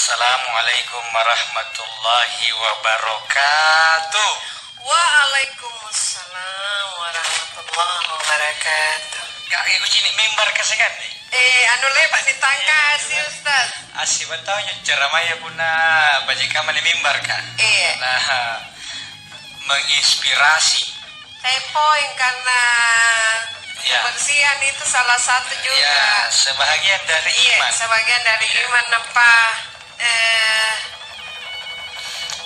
Assalamualaikum warahmatullahi wabarakatuh. Waalaikumsalam warahmatullahi wabarakatuh. Kak, aku sini mimbar kasekan nih. Anu lebat di tangga sih Ustaz. Asih betulnya ceramahnya puna bajika mana mimbar kak. Nah, menginspirasi. Saya poin karena Ya. kebersihan itu salah satu juga. Ya, sebahagian dari iman. Sebagian dari Ya. iman apa?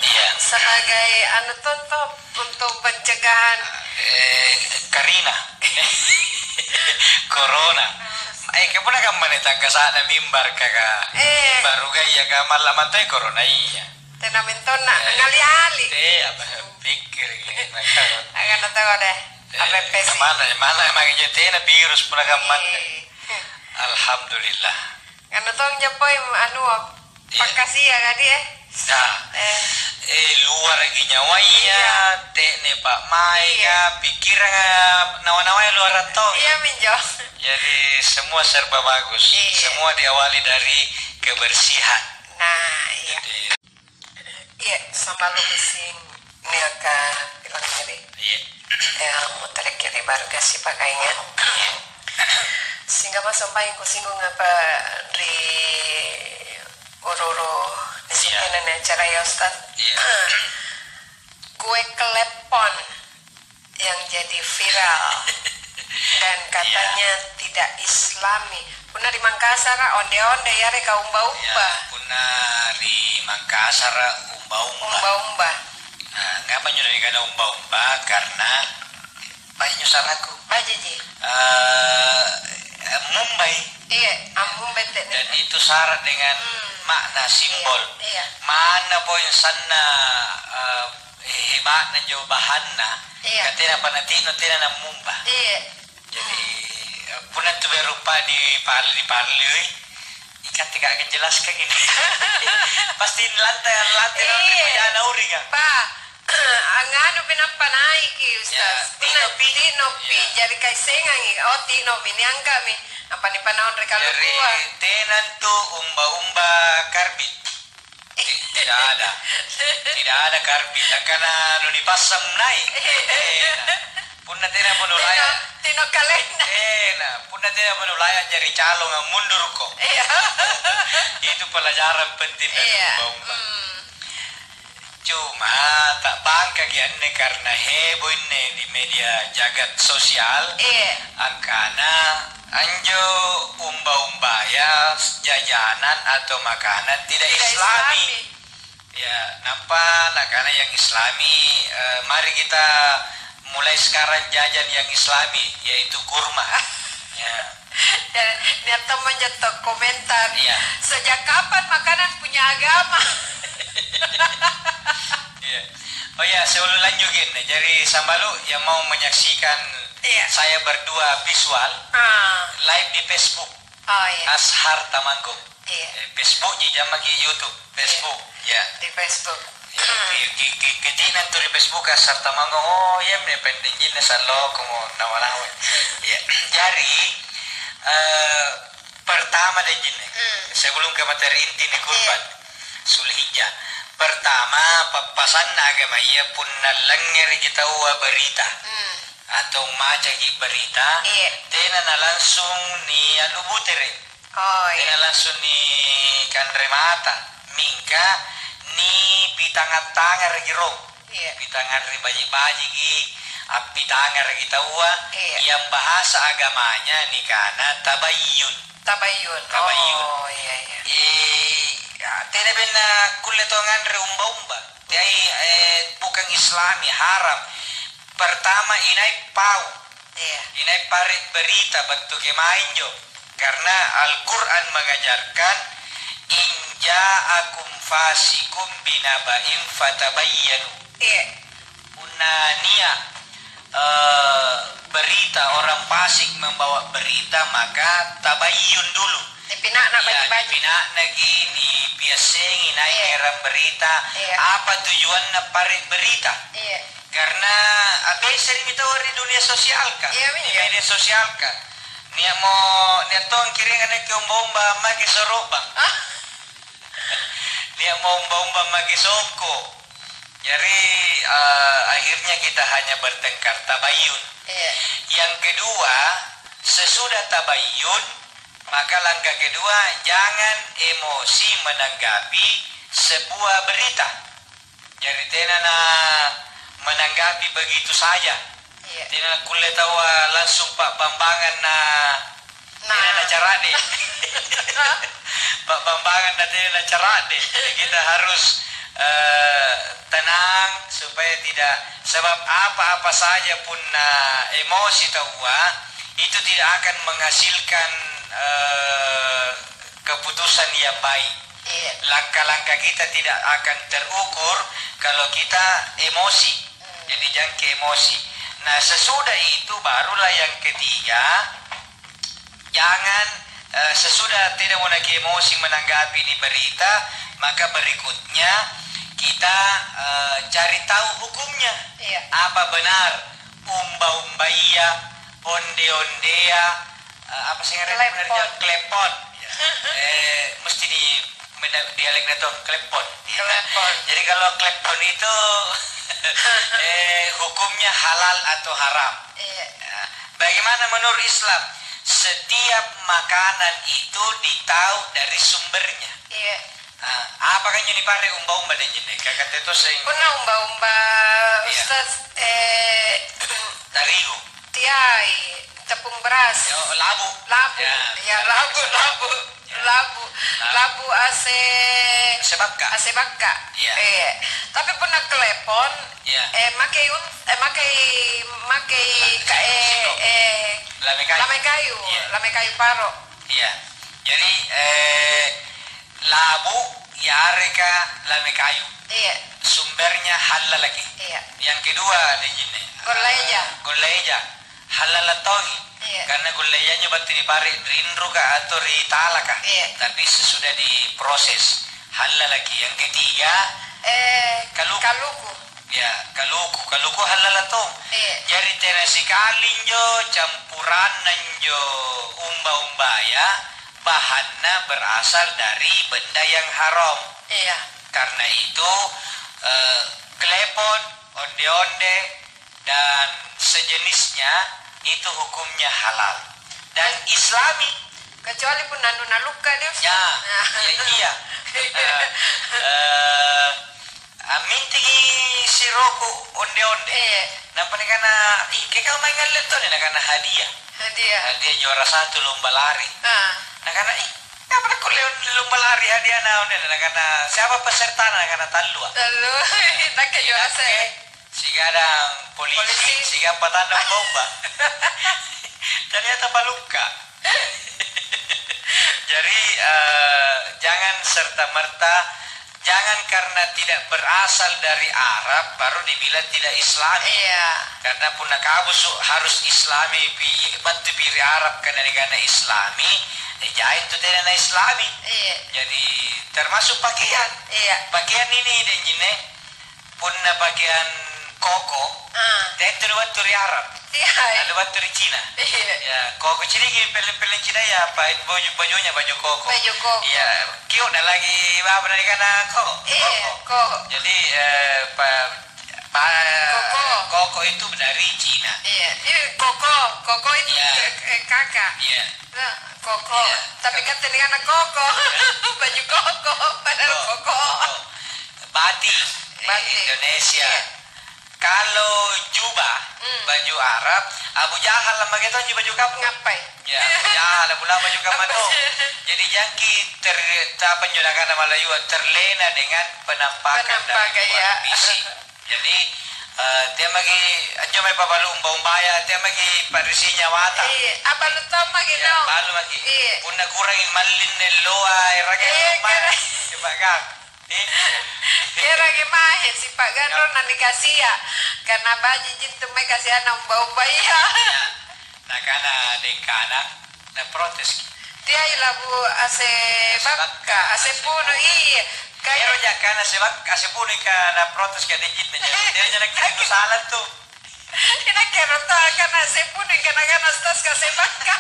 Iya. Sebagai anu contoh untuk pencegahan Karina. Corona. Kepuna kan manita ke sana mimbar kakak. Baru gaya ka malam atau corona iya. tena mentona ngali-ali. Apa pikir gitu. Akan tahu deh. Apa pesi? Mana makanya tena virus puna kaman. Alhamdulillah. Anu tong japoy anu pakasi ya kadi Nah, luar lagi nyawanya, tekne Pak Maya, pikiran nawa-nawa luar atau. Iya minjo. Jadi semua serba bagus. Semua diawali dari kebersihan. Nah, iya. Jadi, Iya, sama lu bising nih akan bilang jadi. iya. Mau tarik kiri baru kasih pakainya. Sehingga masuk paling ku singgung apa di ururu di sini acara ya Ustaz. Iya. Kue kelepon yang jadi viral dan katanya tidak Islami. Puna di Makassar onde-onde ya reka umba-umba. Ya, punah di Makassar umba-umba. Umba-umba. Nah, ngapa nyuruh karena umba-umba? Karena banyak nyusar aku. Bajiji. Mumbai. Iya, ambung bete nih. Dan itu syarat dengan makna simbol. Iya. Mana poin sana hebatnya jauh bahanna. Iya. Katanya panatino tena na mumba. Iya. Jadi punah tu berupa di parli. Ikan tidak akan jelaskan ini. Pasti lantai pejana uri kan. Pak, angano pinampa naiki Ustaz. Ya, Tinopi. Ya. Jadi kay sengangi. Tinopi ni ang kami. Apa ni panahon rekalo Dari kuah. tenan tu umba-umba karbit. Tidak ada. Tidak ada karbit. Karena nu dipasang naik. Punna tena penulaya. Tino kalenda. Punna tena penulaya jadi calon yang mundur kok. Iya. Itu pelajaran penting dari Iya. umba-umba. Cuma tak bangka gianne karena heboh ini di media jagat sosial. Angkana anjo umba-umba ya jajanan atau makanan tidak Islami. Ya, nampak karena yang Islami. Mari kita mulai sekarang jajan yang Islami, yaitu kurma. Ya. Dan dia teman jatuh komentar. Iya. Sejak kapan makanan punya agama? Iya. Oh ya, sebelum lanjutin, jadi Sambalu yang mau menyaksikan saya berdua visual live di Facebook. Oh iya. Ashar Tamanggung. Iya. Facebooknya jangan lagi YouTube. Facebook. Ya. Di Facebook. Kejinan tuh di Facebook Ashar Tamanggung. Oh ya, pending jenis lo kamu nawa-nawa. Ya. Jadi pertama deh jine. Sebelum ke materi inti nih kurban Sulhijjah. Pertama papasan agama ia pun nalangir kita berita atau maca berita. Tena na langsung ni alubutere. Tena langsung ni kanremata mingka ni pitangat-tangar giro. Pitangar baji-baji gi pitangar kita yang bahasa agamanya ni kana tabayyun. Tabayun. Oh iya. Tidak benar kuletongan umba-umba. Jadi bukan Islami haram. Pertama inai pau. Inai parit berita bentuk kemainjo. Karena Al-Quran mengajarkan inja akum fasikum binaba'im fatabayyanu. Unania berita orang fasik membawa berita maka tabayyun dulu. Pinak nak bagi-bagi. Pinak lagi ni biasanya naik ngeram berita. Apa tujuan na parit berita? Karena abis sering kita di dunia sosial kan, di media sosial kan. Niat mau niat tuang kiringan ke bomba make soroba. mau umba-umba magi songko. Jadi akhirnya kita hanya bertengkar tabayun. Yang kedua, sesudah tabayun, maka langkah kedua, jangan emosi menanggapi sebuah berita. Jadi tenana menanggapi begitu saja. Tenana kulit tawa langsung Pak Bambangan tenana carane. Pak Bambangan tenana carane. Jadi kita harus tenang supaya tidak, sebab apa-apa saja pun emosi tawa itu tidak akan menghasilkan keputusan yang baik. Langkah-langkah kita tidak akan terukur kalau kita emosi. Jadi jangan ke emosi. Nah, sesudah itu barulah yang ketiga, jangan sesudah tidak mau lagi emosi menanggapi di berita, maka berikutnya kita cari tahu hukumnya. Apa benar umba-umbaya, onde-ondea, apa sih yang ada klepon. Mesti di dialeknya tuh klepon. Jadi kalau klepon itu hukumnya halal atau haram. Bagaimana menurut Islam? Setiap makanan itu ditahu dari sumbernya. Apa kan jadi pare umba-umba dan jenis kakak itu sering pernah umba-umba Ustaz tarigu tiai tepung beras labu labu sebabka tapi pernah kelepon lame kayu paro. Jadi labu yareka lame kayu. Sumbernya halal lagi. Yang kedua ini goleja halal tohi. Karena golejanya batu dipare rindru ka atau ritala ka. Tapi sesudah diproses halal lagi. Yang ketiga kaluku. Kaluku halal toh. Jadi tenasi kalin jo campuran jo umba-umbaya bahannya berasal dari benda yang haram. Karena itu klepon, onde-onde dan sejenisnya itu hukumnya halal dan Islami. Kecuali pun nanduna luka dia. Iya. Minti siroku onde-onde. Nampak kana kau main ngalet tuh kana hadiah juara 1 lomba lari. Karena apa nak lomba lari hadiah karena siapa peserta karena talu nak juara saya. Sigadang polisi siga patandang bomba. Ternyata paluka. Jadi jangan serta-merta, jangan karena tidak berasal dari Arab baru dibilang tidak Islami. Karena punna kabus harus Islami bantu biri Arab karena negara Islami. Jahit itu tidak Islami. Jadi termasuk pakaian. Pakaian ini dan jine punna pakaian koko. Itu batu dari Arab. Ada batu dari Cina. Koko Cina pelin-pelin Cina ya pahit bajunya baju koko. Ya, kio dah lagi apa dari kana koko. Jadi koko itu dari Cina. Koko itu kakak. Koko. Tapi kata dengan anak koko. Baju koko, padahal koko. Batik Indonesia. Kalau jubah baju Arab, Abu Jahal lama kita baju kamu ngapain? Ya, Abu Jahal Abu Lama juga mano. Jadi jangki penjelakan Melayu terlena dengan penampakan dan visi. Jadi dia magi anjo may pabalu umbaya dia magi parisinya wata. Apa lu tahu magi no? Balu magi. Punna kurang malin loa irage pa. Sebagang. Kira gimana si Pak Gandro nanti kasih ya karena baju jintu me kasih anak umbaya. Nah karena dengkana na protes. Dia labu ase puno Pero ya kana ase puno ka na protes ka digit na dia nya nagkito salan to. Ina kero to kana ase puno kana stas ka sebaka.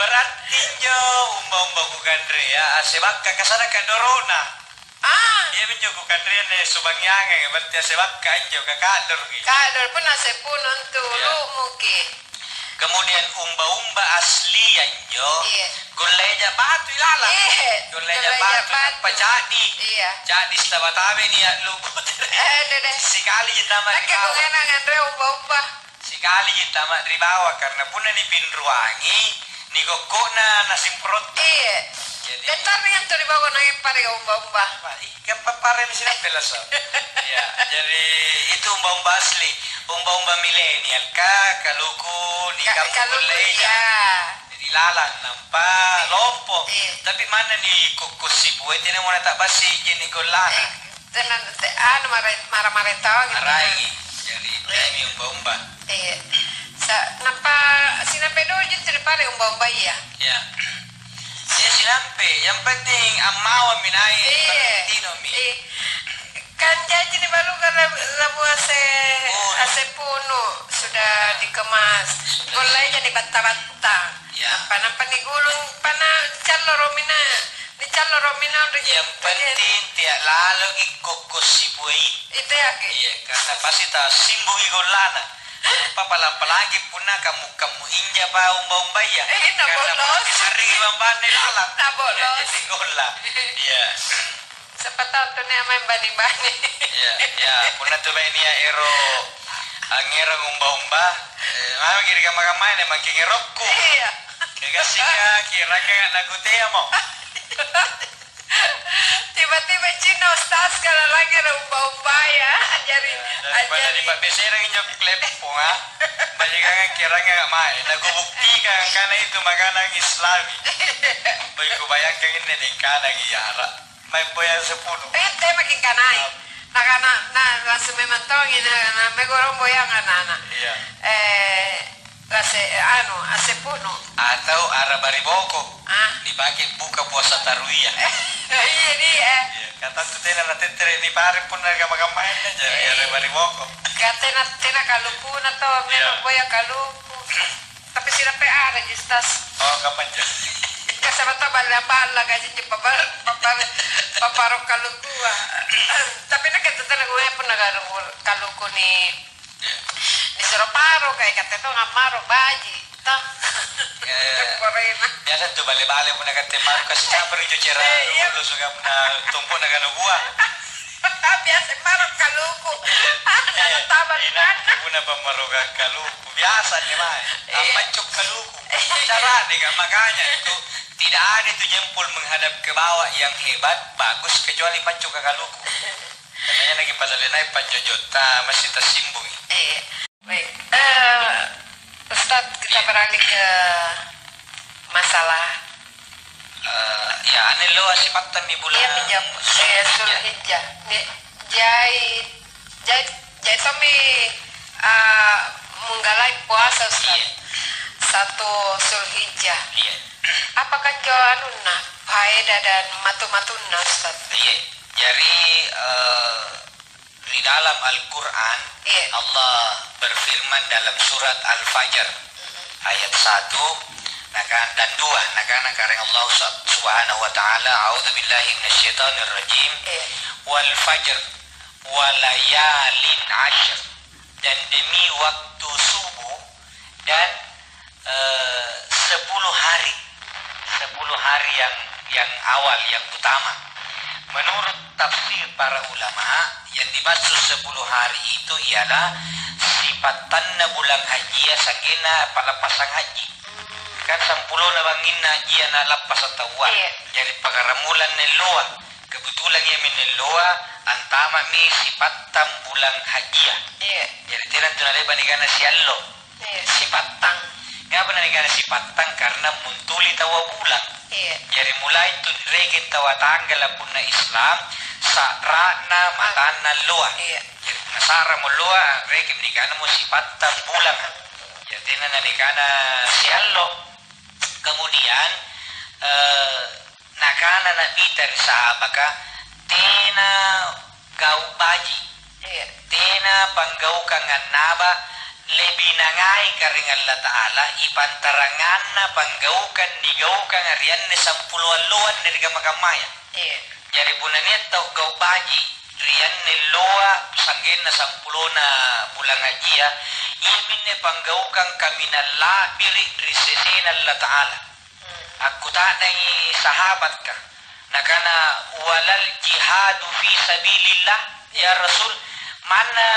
Berarti nyo umba-umba ku Gandre ya ase bakka kasana ka dorona. iya menjogo kadrian subangyange berarti sebab kanjo ka kador gitu. Kador pun sepunon tulu mungkin. Kemudian umba-umba asli anjo. Iya. Golleja batu ilala. Iya. Golleja batu pajadi. Iya. Jadi setelah tabe dia lukut. Dede. Sekali jitama di Pakai bawah. bunga ngandre umba-umba. Sekali jitama di bawah karena pun ni pinruangi ni kokona nasim perut. Iya. Jadi Entar yang tuh dibawa nangin pare umba-umba. ikan papare di sini pelas. Ya, jadi itu umba-umba asli, umba-umba milenial kaluku ni kampung Golleja. Ya. Jadi lalang nampak lompo. Iya. Tapi mana ni kukus si buat ini mau tak basi jadi golana. Tenan marah-marah tahu gitu. Arai. Jadi ini umba-umba. Iya. Sinampe dojo tuh pare umba-umba ya. Ya. Ya sinampe, yang penting amawa minai Valentino mi. Kan janji di baru kan labu ase puno sudah dikemas. Golenya di bata-bata. Ya. Apa nih gulung calo romina udah Yang penting tiak lalu ikokos si buai. itu ya ke. Iya, karena pasti tak simbu golana. Apalagi punah kamu inja pa umba-umba ya. Nak bolos. Hari bambane lalang. Nak bolos. Jadi gola. Iya. Sepatah tuh nih main bani-bani. Ya, punah tuh ini ya ero angera umba-umba. Mama kiri kamar-kamar ni makin ngerokku. Iya. Kasih kira nggak nagutea mo. Tiba-tiba Cina ustaz kalau lagi ada umba-umba ya Daripada di Pak Besera nyok klepong ha. Banyak kan kira nggak main. Aku buktikan karena itu makanan Islami. Baik bayangkan ini di kanan iara. Main boya 10. Itu makin kanai. Langsung memang tongin megorong boyang anak. Iya. Ase puno. Atau arah bariboko. Ah. Dipakai buka puasa taruya. Iya dia. Kata tu tena na tetere ni pare pun naga main aja arah bariboko. Tena kaluku na to, memang boya kaluku. Tapi sila pe ada justas. Oh kapan je? Kasama to bala gaji di paparok kaluku. Tapi nakatutala gue pun kaluku ni disuruh paro kayak kata itu ngamaro baji toh korena biasa tuh bale-bale pun nak maru kasih campur hijau cerah lu suka pernah tumpuk nak gua biasa maro kaluku anak tabat kan puna pemaru kaluku biasa nih mah macuk kaluku cara nih makanya itu tidak ada itu jempol menghadap ke bawah yang hebat bagus kecuali macuk kaluku karena lagi pasal naik panjojota masih tersimbung. Baik, Ustadz kita beralih ke masalah ya aneh lo asipatan di bulan dia menjawab Zulhijjah jai tomi menggalai puasa Ustadz 1 Zulhijjah apakah jawanuna faedah dan matu-matuna Ustadz? Iya, jadi di dalam Al-Quran Allah berfirman dalam surat Al-Fajr ayat 1 dan 2 nakana kareng Allah subhanahu wa ta'ala a'udzubillahi minasyaitonir rajim wal fajr walayalin ashr dan demi waktu subuh dan 10 hari yang awal yang utama. Menurut tafsir para ulama yang dimaksud 10 hari itu ialah sifatan bulan haji ya sakina pada pasang haji kan 10 na bangin na haji na lapas atawan jadi pagaramulan niloa kebetulan ya niloa antama mi sifatan bulan haji jadi tidak tunalay banigana si allo sifatan ngapa nanigana sifatan karena muntuli tawa bulan jadi mulai itu regit tawa tanggal pun na Islam sarana matana lua jadi nasara mo lua regit nikana mo sifatan bulan jadi nanikana si allo kemudian nakana nabi dari sahabaka tena gau baji tena panggau kangan naba lebih nangai karing Allah Ta'ala ipantarangan na panggaukan nigaukan arian ni 10 luan dari kamakamaya jadi punan ito gau baji rian loa sanggen na sampulona bulan haji ya imin panggaukan kami na labiri risesena Allah Ta'ala aku tak nai sahabat ka nakana walal jihadu fi sabilillah ya Rasul mana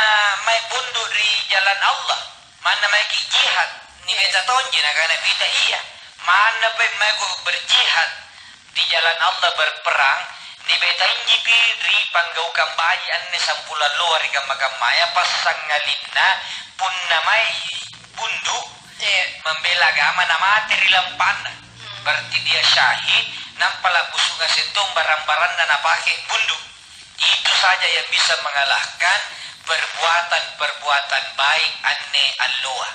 may bundo di jalan Allah mana may jihad ni beta tonji nakana bita iya mana may berjihad di jalan Allah berperang ni beta inji ri panggaukan bayi anne sampula luar gamaya pasang ngalina pun namai bundu membela agama nama mati lampan berarti dia syahid nampala busunga sentung barang-barang dan pakai bundu itu saja yang bisa mengalahkan perbuatan baik anne alloa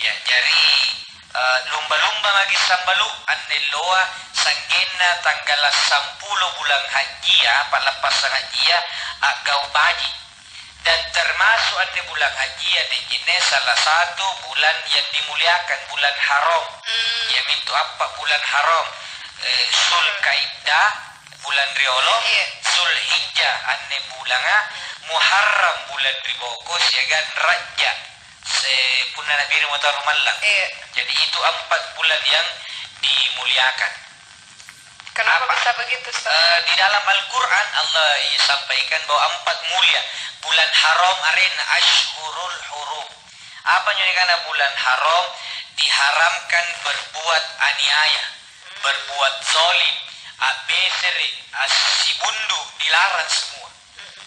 ya jadi lumba-lumba magi sambalu anne loa sanggena tanggal 10 bulan haji ya palapas haji ya agau baji dan termasuk ada bulan haji ada jenis salah satu bulan yang dimuliakan bulan haram ya mintu apa bulan haram Zulkaidah bulan riolo Zulhijjah anne bulanga Muharram bulan riboko siagan raja punna nabi motor malang jadi itu 4 bulan yang dimuliakan. Kenapa bisa begitu Ustaz? Di dalam Al-Quran Allah sampaikan bahwa 4 mulia bulan haram arena ashurul hurum apa yang karena bulan haram diharamkan berbuat aniaya berbuat zolim abeseri asibundu dilarang semua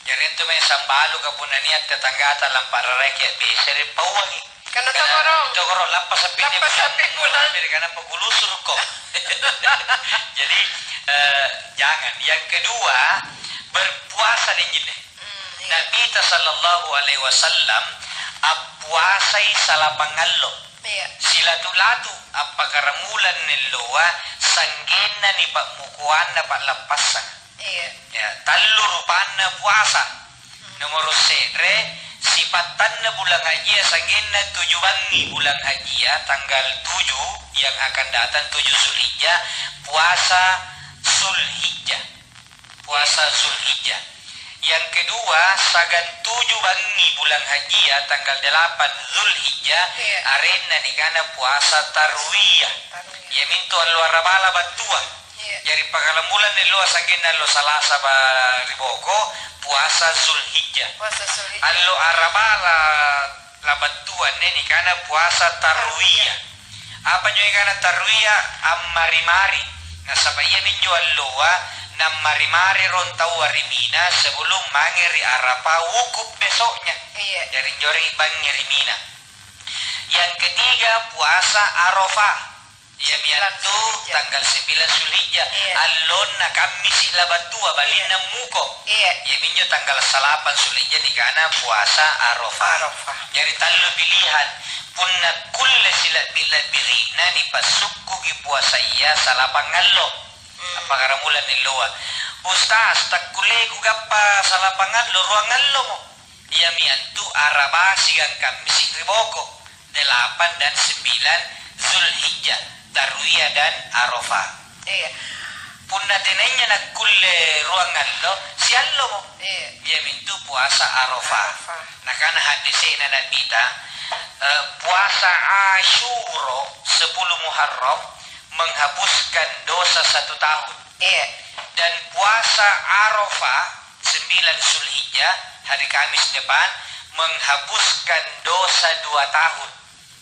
jadi itu may sambalu kapunan niat tetangga talang para rakyat beseri pawangi karena togorong lapas sapi bulan dari karena pegulusur kok jadi jangan yang kedua berpuasa di jine Nabi sallallahu alaihi wasallam puasai salapangallo silatulatu apa karamulan niloa sanggena ni pak mukuan na pak lapasan ya tallu rupana puasa nomor sedre sifatan na bulan haji sanggena 7 bangi bulan haji ya tanggal 7 yang akan datang 7 Zulhijjah puasa Zulhijjah yang kedua sagan 7 bangi bulan haji ya tanggal 8 Zulhijjah arena ni kana puasa tarwiyah ya mintu allo arabala batua jadi pagalamulan ni lo sagen allo salasa ba riboko puasa Zulhijjah allo arabala la batua ni kana puasa tarwiyah apa nyo kana tarwiyah amari-mari na sabaya minjo alloa na mari-mari rontau arimina sebelum mangeri Arafah wukuf besoknya dari jori bangeri Mina. Yang ketiga puasa Arafah ya miantu tanggal 9 Zulhijjah alon na kami sila batua balina muko ya minjo tanggal 8 Zulhijjah di kana puasa Arafah jadi talu pilihan punna kulle sila bila birina di pasukku gi puasa iya salapangallo apa karamulan niloa Ustaz takkulegu gappa salapangallo ruangallo mo iya miantu araba sigang kami riboko 8 dan 9 Zulhijjah tarwiyah dan Arafah punna tenenya nakkulle ruangallo siallo mo iya mintu puasa Arafah nakana hadisena nabita puasa Asyura 10 Muharram menghapuskan dosa 1 tahun dan puasa Arafah 9 Zulhijjah hari Kamis depan menghapuskan dosa 2 tahun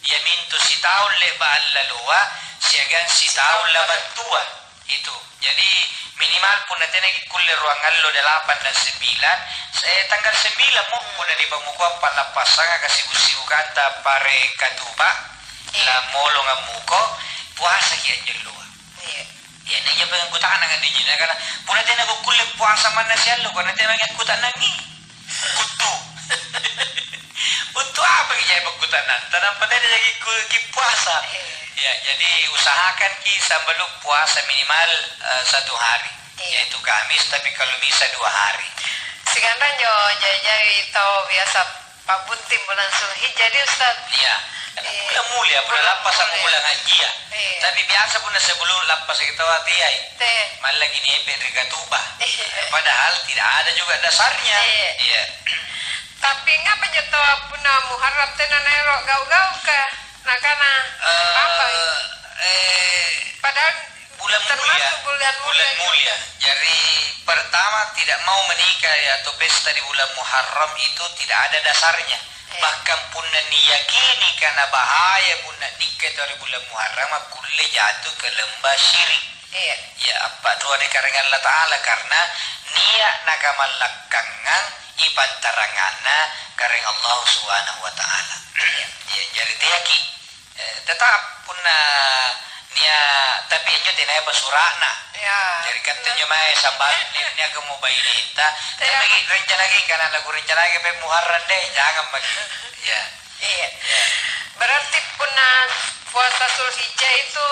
ya mintu si tahun leba allaloa siagan si tahun labat tua itu jadi minimal pun nanti lagi kulle ruangallo 8 dan 9 tanggal 9 mo pun di pamukuan palapasang kasih usiu kanta pare katuba la molong amuko puasa kian jelua ya nanya pengen kutaan dengan dinya karena pun nanti aku kulle puasa mana siallo karena nanti pengen kutaan nangi kutu untuk apa kita berkutanan tanam pada lagi puasa ya jadi usahakan kita belum puasa minimal 1 hari yaitu Kamis tapi kalau bisa 2 hari sekarang jo jadi tahu biasa Pak Buntim bulan Zulhijjah jadi Ustaz Karena bulan mulia, bulan lapas sama bulan haji ya. Tapi biasa pun sebelum lapas kita watiai. Malah gini Pedrika Tuba. Padahal tidak ada juga dasarnya. Iya. Tapi ngapa jatuh puna Muharram tenan ero gau-gau ka? Nakana apa? Padahal bulan mulia. Jadi pertama tidak mau menikah atau pesta di bulan Muharram itu tidak ada dasarnya. Bahkan pun niyakini karena bahaya pun nikah dari bulan Muharram kulle jatuh ke lembah syirik. Ya apa doa dikarengan Allah Ta'ala karena niat nagamalakangan ipantarangana kareng Allah Subhanahu wa Ta'ala. Ya jadi tiyaki tetap pun nia tapi enjo tinay basurana. Jadi katanya may sambal niya kamu bayi nita. Tapi rencana lagi karena lagu rencana lagi pe Muharram deh jangan bagi. Ya. Iya. Berarti puna puasa Zulhijjah itu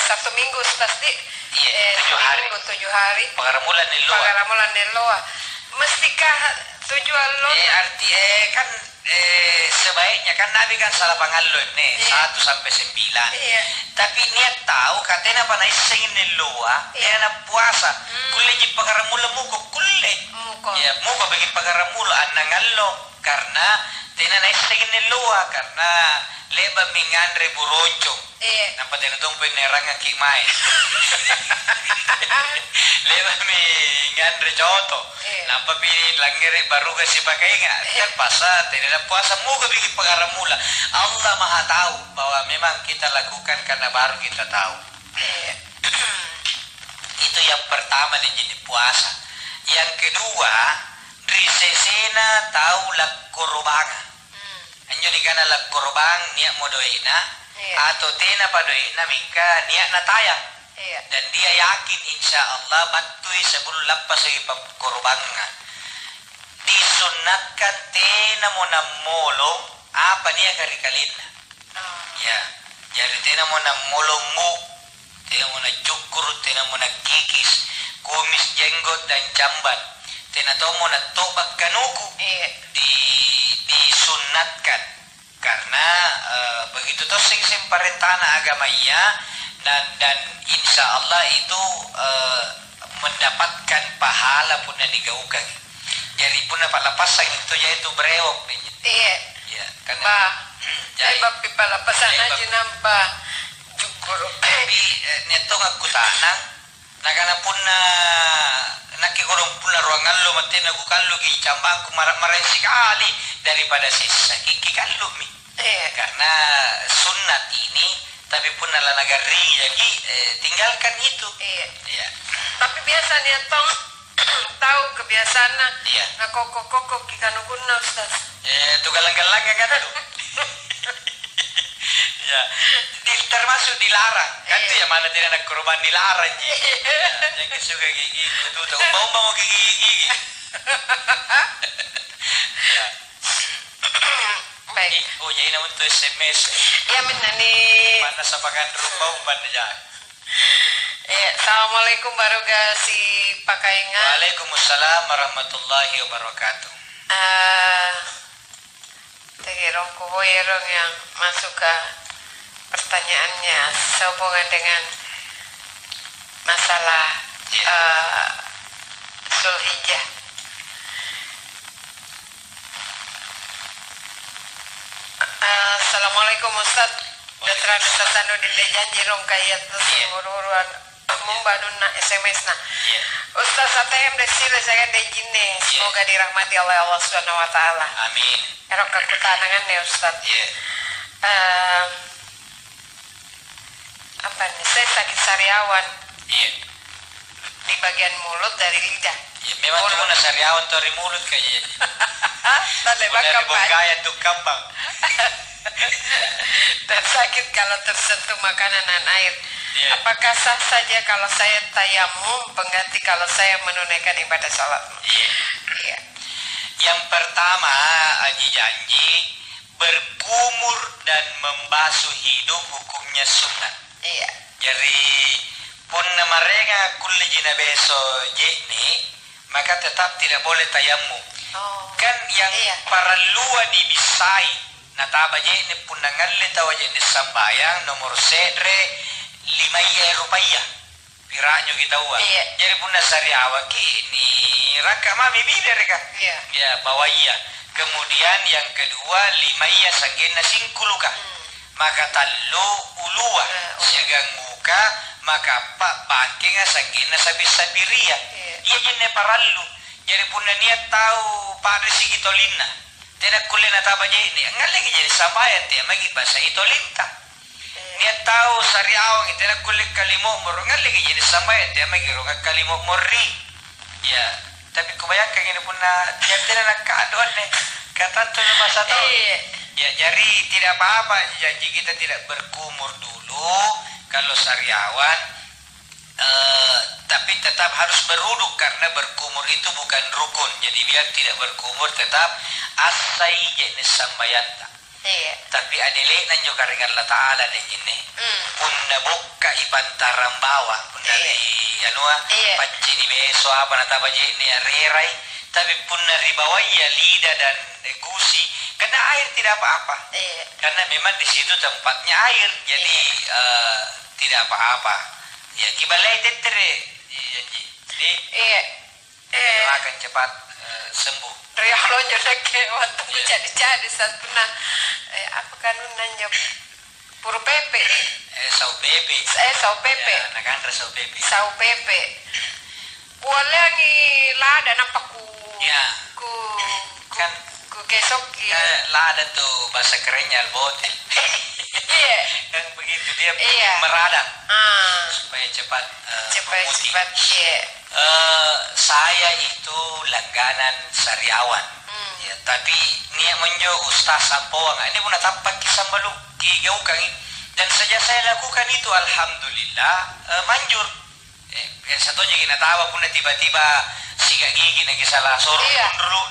Sabtu Minggu pasti. Iya, 7 hari. Pagaramulan niloa. Mestikah tujuan lo? Arti kan sebaiknya kan Nabi kan salah pangalon nih 1 sampai 9. Tapi niat tahu katanya apa naik sengin niloa, dia nak puasa. Kulle ji pagaramula muko kulle. Ya muko bagi pagaramula anangallo karena tina naik sengin niloa karena leba mingandre buronco. Nampak dia tuh penerang kimai. Leba mingandre coto. Nampak pilih langgar baru kasih pakai nggak? Kan puasa tidak puasa muka bikin pengaramula. Allah Maha tahu bahwa memang kita lakukan karena baru kita tahu. Itu yang pertama di jenis puasa. Yang kedua, risesena tahu lak korbangan. Anjo di kana lak korban niat modoina atau tena padoina mika niat natayang. Dan dia yakin insya Allah batui sebelum lapas lagi korbannya. Disunatkan tena mona molong apa dia kari kalina. Ya, jadi tena mona molong mu, tena mona cukur, tena mona kikis, kumis jenggot dan jamban. Tena to mona tobak kanuku. Disunatkan karena begitu toh sing parentana agamanya dan insya Allah itu mendapatkan pahala pun yang digaukan. Jadi pun apa lapasan itu yaitu berewok. Iya. Karena jadi bapi palapasan aja nampak cukur. Tapi neto aku tanang. Nakana pun nakikurong pula ruangan lo matin aku kalau gicambang aku marah-marah sekali daripada sisa kikikallo mi. Karena sunat ini tapi pun ala nagari jadi tinggalkan itu. Iya. Tapi biasanya tong tahu kebiasaan na koko kikanuguna Ustaz. Tugalang-galang kan tuh. Ya, termasuk dilarang. Kan tuh yang mana tidak nak korban dilarang ji. Yang suka gigi tuh mau gigi. Ya. Baik. Oh, jadi namun tuh SMS. Ya menani. Mana sapakan rumah umpan aja. Assalamualaikum baruga si Pakainga. Waalaikumsalam warahmatullahi wabarakatuh. Tegirong kuboyerong yang masuk ke pertanyaannya sehubungan dengan masalah Zulhijjah. Assalamualaikum Ustaz. Datran Ustazanu di janji rong kayat terus uruan membangun na SMS na. Ustaz ATM desile saya dejine semoga dirahmati oleh Allah Subhanahu wa taala. Amin. Erok kakutanangan ya Ustaz. Apa nih? Saya sakit sariawan. Di bagian mulut dari lidah. Memang tuh na sariawan dari mulut kayaknya. Dari bongkayan tuh kambang. Dan sakit kalau tersentuh makanan dan air. Apakah sah saja kalau saya tayamum pengganti kalau saya menunaikan ibadah salat? Yang pertama, Haji janji berkumur dan membasuh hidung hukumnya sunat. Jadi pun mereka kulli jina beso jeni maka tetap tidak boleh tayamum. Kan yang para luar dibisai nataba je ni punangalle tawa je ni sambayang nomor sedre 5 rupiah piranyo kita wa. Jadi punna sariawa ki ni raka mami biderka. Ya bawaya. Kemudian yang kedua 5 sanggena singkuluka. Maka tallo ulua siagang muka maka pak bangking sanggena sabiria. Iya jenne parallu. Jadi punna niat tahu pada sigitolina. Tidak kulle nataba je ni ngalle jadi sambayan dia magi bahasa itolinta. Niat tahu sariawang tidak kulle kalimo morongan lagi jadi sambayan dia magi ronga kalimo morri. Ya, tapi kebayangkan ini punna yang tidak nak kaduan nih kata tuh masa tahu. Ya, jadi tidak apa-apa janji kita tidak berkumur dulu kalau sariawan. Tapi tetap harus beruduk karena berkumur itu bukan rukun. Jadi biar tidak berkumur tetap asai jenis sambayanta. Tapi adele nanyo karingan Allah Ta'ala dan jine. Punna buka ipantaram bawa. Punna anua pancini beso apa nataba jine rerai. Tapi punna ribawaya lida dan gusi kena air tidak apa-apa. Karena memang di situ tempatnya air. Jadi tidak apa-apa. Ya kibalai tetere akan cepat sembuh. Rialo jodoh ke waktu jadi saat pernah apa kanun jawab pur pepe. Sau pepe. Sau pepe. Ya, nakandra sau pepe. Sau pepe. Boleh ni lada nampak ku. Ya. Kan ku kesok ya. Lada tuh bahasa kerennya albotil. Kan begitu dia meradang supaya cepat saya itu langganan sariawan ya, tapi niat menjo ustaz sampoang ini pun tapak kisah baluk kigaukan dan sejak saya lakukan itu alhamdulillah manjur satunya kita tahu pun tiba-tiba siga gigi nagi salah sorong dulu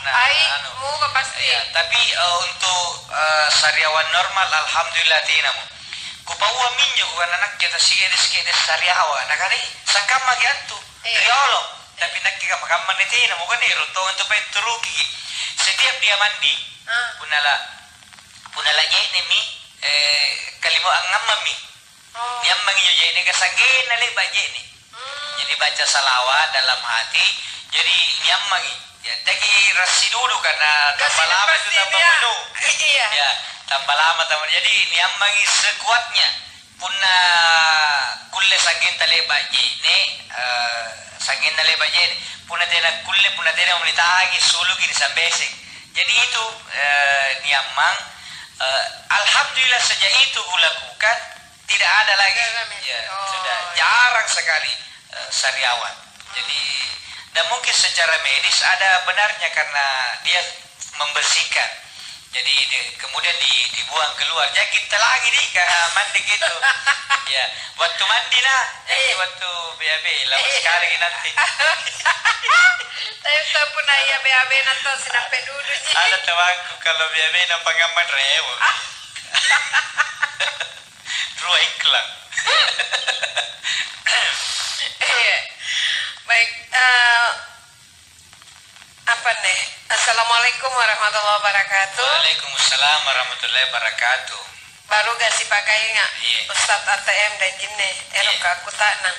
pasti tapi untuk sariawan normal alhamdulillah tinamu kupawa minjo kan anak kita sikit sariawan nakari sangkam magi antu riolo tapi nak kita makam manitina mo kan ruto untuk peturuki setiap dia mandi punala jene mi kalimo angam mi niam mangi jene kasangge nali bajene jadi baca salawat dalam hati jadi nyamangi ya dagi rasi dulu karena tambah lama itu tambah penuh ya tambah lama jadi nyamangi sekuatnya punna kulle sangin tale bajene sangin tale bajene punna tena melitagi sulu gini sambesing jadi itu nyamang alhamdulillah sejak itu kulakukan tidak ada lagi ya sudah jarang sekali sariawan jadi dan mungkin secara medis ada benarnya karena dia membersihkan jadi kemudian dibuang keluar jadi kita lagi nih mandi gitu ya waktu mandi nah waktu BAB lama sekali nanti saya pun ayah BAB nanti sinampe dulu ada temanku kalau BAB nampak gambar rewo Rua iklan baik apa nih assalamualaikum warahmatullahi wabarakatuh. Waalaikumsalam warahmatullahi wabarakatuh. Baru gak sih pakainya Ustadz ATM dan jine eroka aku tanang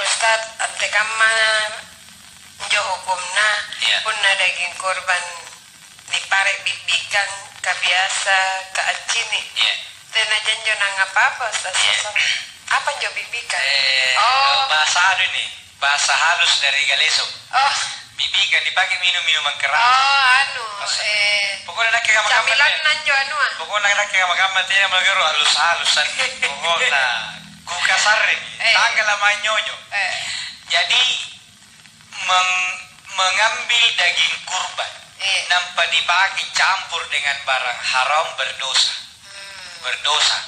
Ustadz ante kamar jo hukumna punna daging korban diparek bibikan kabiasa ka acini tena janjo nang apa Ustadz apa jo bibikan bahasa adu nih bahasa halus dari Galeso bibikan dipakai minuman keras pokoknya nak kaya camilan nanjo pokoknya nak kaya makamman tidak magaro halus-halusan pokoknya kukasarin tanggal lama nyonyo jadi mengambil daging kurban nampak dipakai campur dengan barang haram berdosa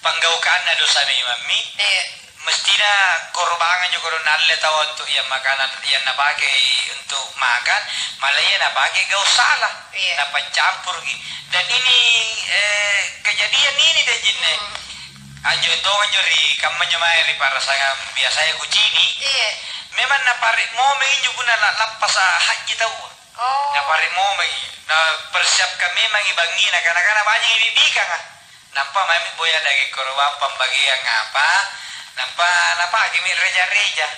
panggaukan dosa mami mestinya korbangan juga nalle tahu untuk yang makanan yang napakai untuk makan malah ya napakai gak salah napa campur gitu dan ini kejadian ini deh jinne anjo itu anjo ri kamu mai ri para saya biasanya kucini memang naparik mau menginju guna lapas haji tahu Oh. Na pare mo may na persiap kami mangibangi na kana banyak ibibika nga. Nampa mami boya dagi korban pembagian apa? Napa kimi reja-reja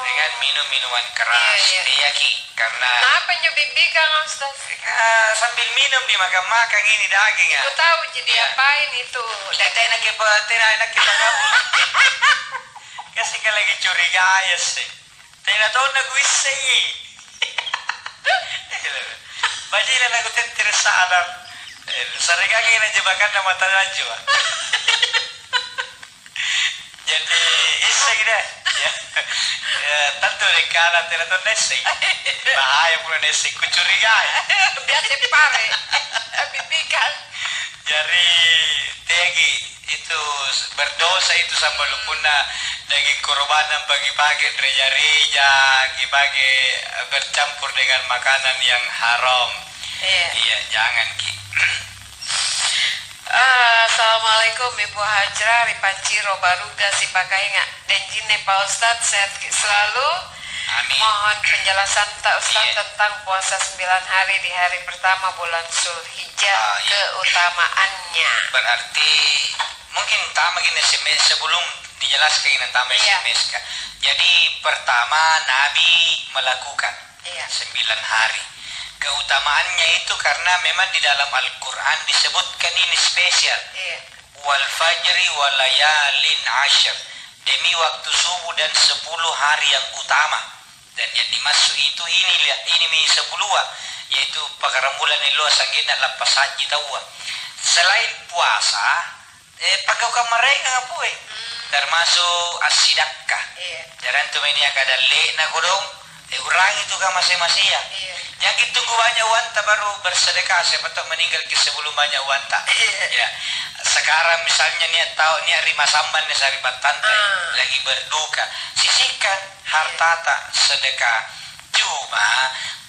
dengan minum-minuman keras. Iya ki karena. Kenapa nyubik-bika Ustaz? Sambil minum di makan ini daging ya. Aku tahu jadi apain itu. Dada enak kita kamu. Kasi ka lagi curiga ayas eh. Tena tahu nag-wisse eh. Bajila lagu tersadar. Sering kaki na jebakan na mata najwa. Jadi isa gila. Tanto de kanan tena to nesi. Bahaya pula nesi kucurigai. Biasa pare. Bibikan. Jadi tegi itu berdosa itu sama lupuna daging korbanan pagi-pagi reja-reja pagi bercampur dengan makanan yang haram. Iya, jangan ki. Assalamualaikum Ibu Hajra Ripanciro Baruga si pakai nggak dan jine Pak Ustadz sehat selalu. Amin. Mohon penjelasan Tak Ustadz tentang puasa 9 hari di hari pertama bulan Zulhijjah, keutamaannya. Berarti mungkin tama gini sebelum dijelaskan ini tama SMS kan. Jadi pertama Nabi melakukan 9 hari. Keutamaannya itu karena memang di dalam Al-Quran disebutkan ini spesial. Wal fajri wal layalin ashar. Demi waktu subuh dan 10 hari yang utama. Dan yang dimaksud itu ini 10 yaitu pakarambulan ilo sanggina lapas haji tawa. Selain puasa, pagkaukan mereka ngapuy. Termasuk asidakah. Jaran tu ini akada le na godong. Orang itu kan masing-masing ya. Yang tunggu banyak wanta baru bersedekah siapa meninggal ke sebelum banyak wanta. Ya. Sekarang misalnya niat rima samban nih sari tantai lagi berduka. Sisihkan harta tak sedekah. Cuma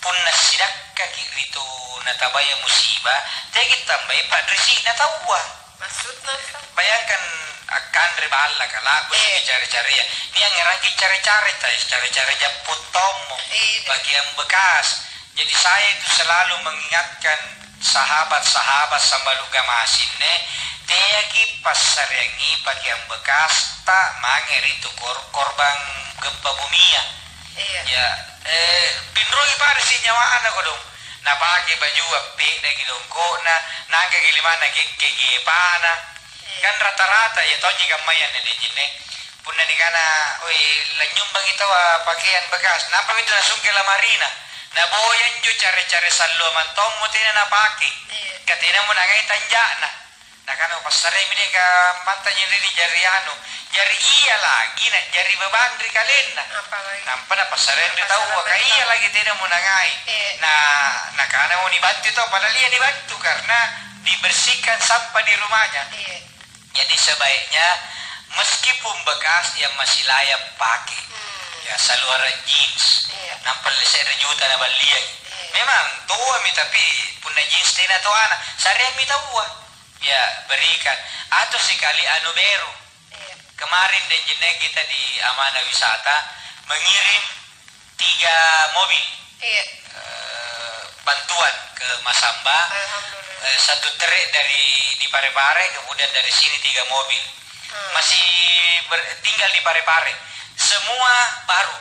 punna sidakah gitu natabaya musibah. Jadi tambah padrisi natawa. Maksudnya bayangkan akan ribala kalau cari-cari ya. Dia ngerangki cari-cari cari-cari japut tomo bagian bekas. Jadi saya itu selalu mengingatkan sahabat-sahabat sambil gamasin teagi pasar yangi bagian bekas tak manger itu korban gempa bumi ya. Ya pinroi pada si nyawaan aku dong. Na pakai baju api na gidongko na naga ilimana kege pana kan rata-rata ya tau jika mayan na dijine punna ni kana oi lanyum bagi tawa pakaian bekas napa itu langsung ke lamarina na boyan jo cari-cari sallo mantom mo tina na paki katina mo na ngay tanjana na kana pasare mi ka mantanya diri jari anu jari iya lagi na jari bebandri kalena nampa na pasare mi tahu ka iya lagi tina mo na ngay na kana mo nibantu to padahal iya dibantu karena dibersihkan sampah di rumahnya. Jadi sebaiknya meskipun bekas yang masih layak pakai ya saluara jeans nampal saya juta na balian memang tua mi tapi punna jeans tina to ana sari mi tawa ya berikan atau sekali anu baru kemarin dan jeneng kita di Amanah Wisata mengirim 3 mobil bantuan ke Masamba satu trek dari di Parepare kemudian dari sini 3 mobil masih tinggal di Parepare semua baru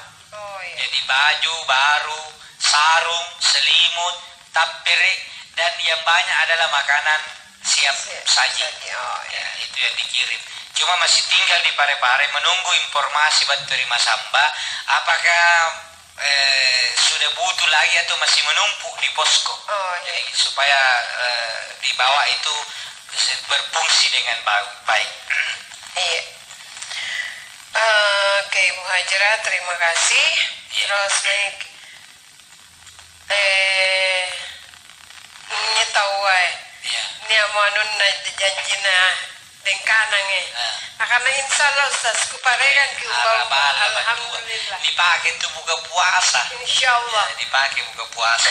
jadi baju baru sarung selimut tapere dan yang banyak adalah makanan siap saji ya, itu yang dikirim cuma masih tinggal di Parepare menunggu informasi dari Masamba apakah sudah butuh lagi atau masih menumpuk di posko jadi supaya dibawa itu berfungsi dengan baik. Oke Ibu Hajra terima kasih. Terus ini tahu ini mau nun janjina dengkanang karena insya Allah Ustaz kuparekan ke alhamdulillah dipakai itu buka puasa insya Allah dipakai buka puasa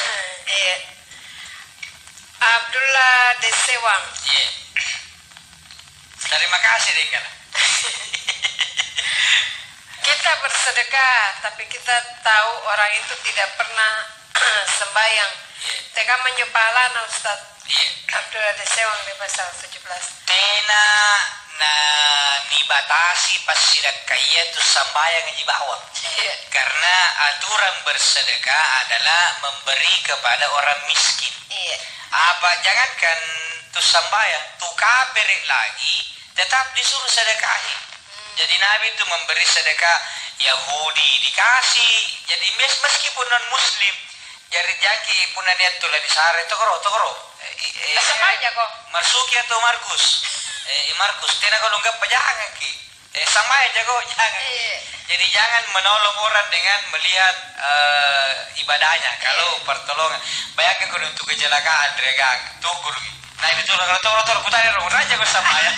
Abdullah Desewang terima kasih Dekan. Kita bersedekah tapi kita tahu orang itu tidak pernah sembayang. Teka menyepala na Ustaz. Abdul ada sewang di pasal 17. Tena na nibatasi pas sidak kaya tu sambayang di bawah. Karena aturan bersedekah adalah memberi kepada orang miskin. Apa jangankan tu sambayang, tu kafir lagi tetap disuruh sedekahi. Jadi Nabi itu memberi sedekah Yahudi dikasih. Jadi meskipun non Muslim, jadi jangki punaniat tulah di sare tokoro. Sama aja kok. Marsuki atau Markus? Markus, tina kalau enggak pajangan ki. Sama aja kok, jangan. Jadi jangan menolong orang dengan melihat ibadahnya. Kalau pertolongan, bayangkan kalau untuk kecelakaan, regang, tukur. Nah ini tuh kalau tokoro kutanya dong, raja kok sama ya.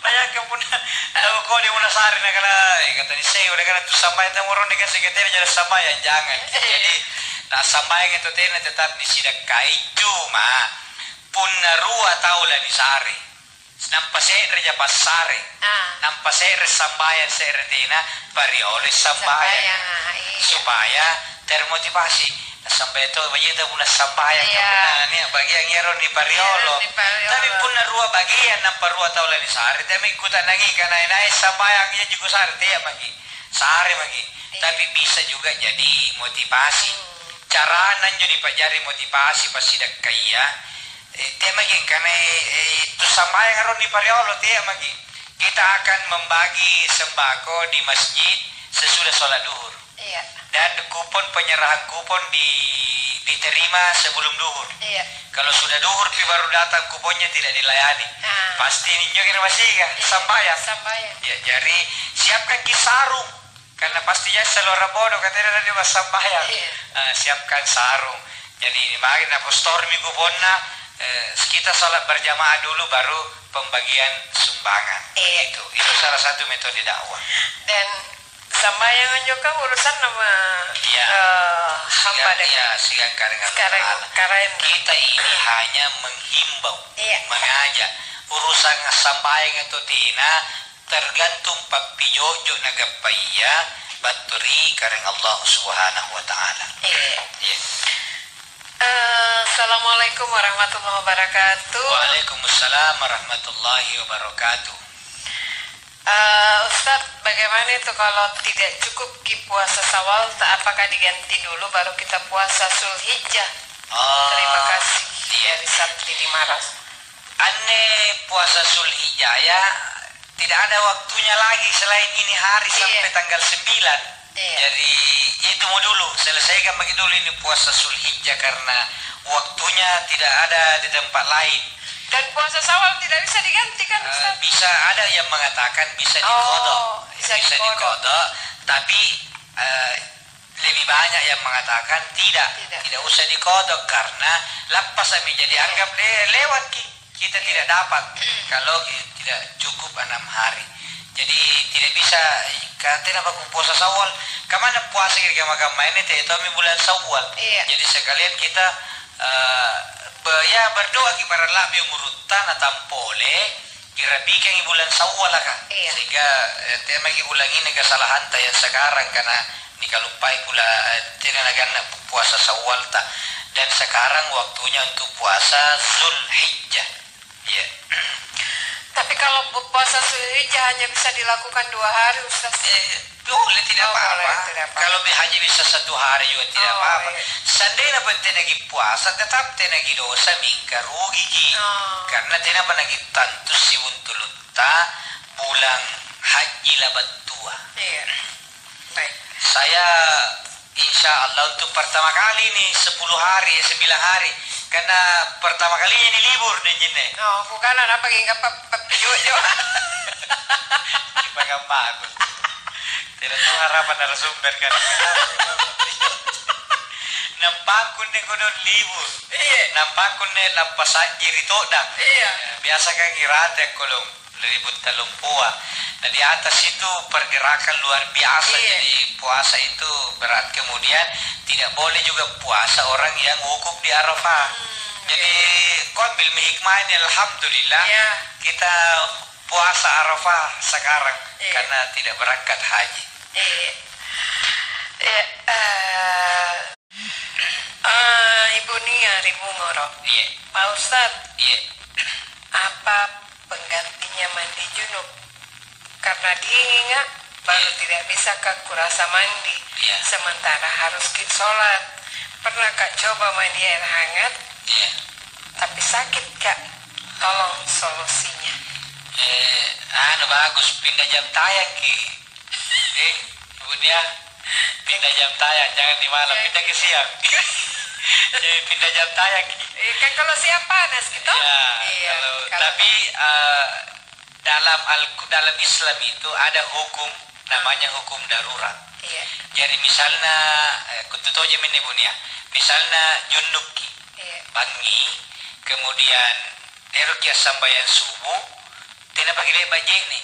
Bayangkan pun, kau di mana sari nak kala, kata ni saya udah kala tu sampai temu orang dengan sekretari jadi sama ya jangan. Jadi nah sampai itu tetap disidakai cuma punna rua taula di sari. Nampak saya reja pasare, nampak saya sambayan saya retina pariolis sambayan supaya termotivasi. Sampai itu bagian puna sambayan ni bagian ngeron di pariolo. Tapi punna rua bagian nampak rua taula di sari. Tapi ikutan nangi karena naik sambayan dia juga sari dia bagi sari bagi. Tapi bisa juga jadi motivasi. Cara nanjuni pajari motivasi pas sidak kaya. Dia maging karena itu sampai ngaron di pariolo dia magi. Kita akan membagi sembako di masjid sesudah sholat duhur. Dan kupon penyerahan kupon diterima sebelum duhur. Kalau sudah duhur baru datang kuponnya tidak dilayani. Pasti ninjokin masih kan sambayang. Ya, jadi siapkan kisarung karena pastinya selora bodoh katanya dia mas sambayang. Siapkan sarung. Jadi ini bagi napostor minggu kuponna. Kita sholat berjamaah dulu baru pembagian sumbangan. Itu salah satu metode dakwah. Dan sambayangan juga urusan nama hamba dengan sekarang kita ini hanya menghimbau, mengajak. Urusan sambayang itu tina tergantung papijojo nagapaya baturi kareng Allah Subhanahu wa taala. Assalamualaikum warahmatullahi wabarakatuh. Waalaikumsalam warahmatullahi wabarakatuh. Ustadz, bagaimana itu kalau tidak cukup puasa Syawal, apakah diganti dulu baru kita puasa Zulhijjah? Terima kasih. Dari Sabti di Maras. Aneh puasa Zulhijjah ya tidak ada waktunya lagi selain ini hari sampai tanggal 9. Jadi itu mau dulu selesaikan bagi dulu ini puasa Zulhijjah karena waktunya tidak ada di tempat lain. Dan puasa Syawal tidak bisa diganti kan Ustaz? Bisa, ada yang mengatakan bisa dikodok. Bisa dikodok, tapi lebih banyak yang mengatakan tidak usah dikodok karena lepas kami jadi anggap lewat kita tidak dapat kalau tidak cukup 6 hari. Jadi tidak bisa katanya apa puasa Syawal. Kemana puasa kita agama ini itu bulan Syawal. Jadi sekalian kita berdoa kepada Allah yang urutan atau boleh dirabikan di bulan Syawal kan. Sehingga tema ulang ini kesalahan yang sekarang karena nikalupai pula tidak nak puasa Syawal tak. Dan sekarang waktunya untuk puasa Zulhijjah. Tapi kalau puasa Zulhijjah hanya bisa dilakukan 2 hari Ustaz. Boleh tidak apa-apa. Kalau hanya bisa 1 hari juga tidak apa-apa. Seandainya penting lagi puasa tetap tenagi dosa mingka rugi karena tidak pernah tantu si untulutta bulan haji labat tua. Baik. Saya insya Allah untuk pertama kali ini 10 hari 9 hari karena pertama kalinya ini libur dan jine. Bukan apa hingga pepijojo. Ibaga bagus. Tidak tahu harapan narasumber kan. Nampakun ni kuno libur. Nampakun ni lapas ajir itu dah. Biasa kan irate kolong ribut talumpua. Nah di atas itu pergerakan luar biasa. Jadi puasa itu berat. Kemudian tidak boleh juga puasa orang yang wukuf di Arafah. Jadi kau ambil hikmah ini alhamdulillah kita puasa Arafah sekarang karena tidak berangkat haji. Bungoro. Iya. Pak Ustad, Iya. apa penggantinya mandi junub? Karena dingin nggak, baru tidak bisa Kak kurasa mandi. Iya. Sementara harus sholat. Pernah Kak coba mandi air hangat, Iya. tapi sakit Kak. Tolong solusinya. Bagus, pindah jam tayang Ki. Ibu dia pindah jam tayang, jangan di malam, pindah ke siang. Jadi pindah jam tayang Ki. Kan kalau siap panas gitu. Ya, Iya. tapi dalam Islam itu ada hukum namanya hukum darurat. Iya. Jadi misalnya kututoje menebunia, misalnya junub Ki, Iya. bangi, kemudian derokia sambayan subuh, tidak pakai dia baje nih,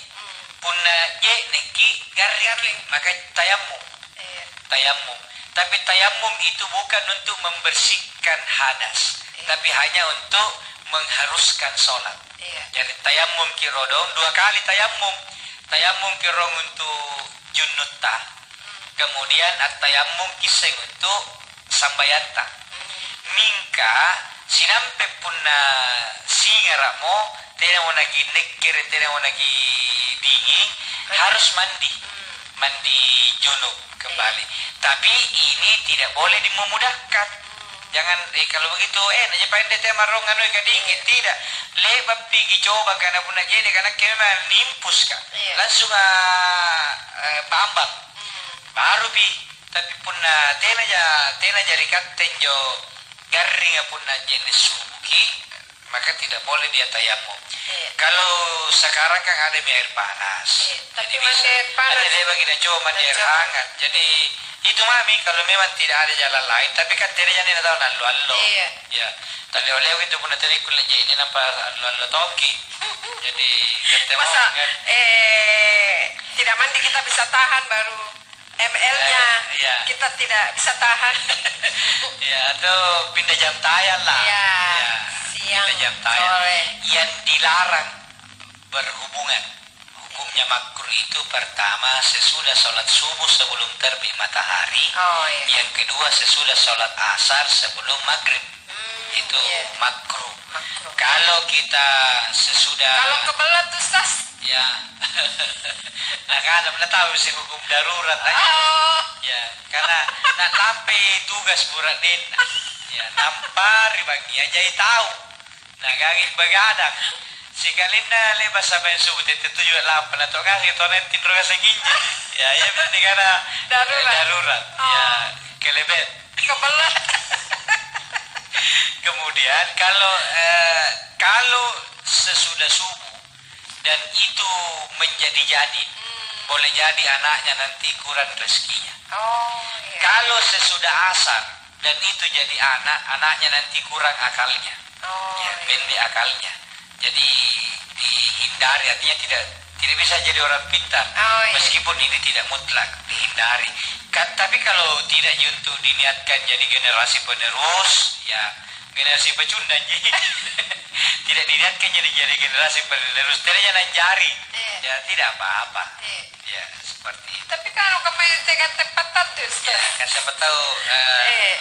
punna je neki garing, maka tayamum. Iya. Tayamum. Tapi tayamum itu bukan untuk membersihkan hadas, tapi hanya untuk mengharuskan sholat. Iya. Jadi tayamum kirodong 2 kali tayamum. Tayamum kirong untuk junutta. Kemudian tayamum kiseng untuk sambayanta. Mingka sinampe punna singaramo tidak mau lagi nekir, tidak mau lagi dingin, harus mandi. Mandi junub kembali. Tapi ini tidak boleh dimudahkan. Jangan kalau begitu aja pendek teh marong anu dingin, tidak. Lebab pergi coba karena pun jadi karena memang nimpus Kak. Langsung bambang. Baru bi tapi punna tena jadi katen jo garing punna jenis subuki, maka tidak boleh dia tayamum. Kalau sekarang kan ada air panas. Tapi Jadi mandi air panas. ada dia bagi coba mandi air hangat. Jadi itu mami kalau memang tidak ada jalan lain, tapi kan tidak jadi tahu allo. Iya. Ya. Tadi oleh itu pun tadi kulit ini nampak allo toki. Jadi ketemu Masa kan. tidak mandi kita bisa tahan baru ML-nya Iya. kita tidak bisa tahan. Ya, atau pindah jam tayang lah. Iya. Ya, Siang, pindah jam tayang. sore. Yang dilarang berhubungan. Hukumnya makruh itu pertama sesudah sholat subuh sebelum terbit matahari. Oh iya. Yang kedua sesudah sholat asar sebelum maghrib. Itu iya. makruh. Makruh. Kalau kita sesudah Kalau kebelet Ustaz. ya nah kan anda tahu sih hukum darurat aja. Oh. Ya, karena nak lampe tugas burat nin. Ya, nampari bagi aja tahu. Nah, gagik begadang. Sikalinda lepas sampai subuh itu juga lampu atau kasih tonen tindro seginji. Ya, ya benar karena darurat. Ya, kelebet. Kebelet. Kemudian kalau sesudah subuh dan itu menjadi janin, boleh jadi anaknya nanti kurang rezekinya. Oh iya. Kalau sesudah asar dan itu jadi anaknya nanti kurang akalnya. Oh. Ya, Iya. pendek akalnya. Jadi dihindari, artinya tidak bisa jadi orang pintar. Oh, iya. Meskipun ini tidak mutlak, dihindari. Tapi kalau tidak untuk diniatkan jadi generasi penerus, ya generasi pecundang jadi tidak diniatkan jadi generasi penerus, tidak jangan jari. Ya tidak apa-apa. Ya seperti itu. Tapi kalau kemarin saya tepatan tuh Ya, kan siapa tahu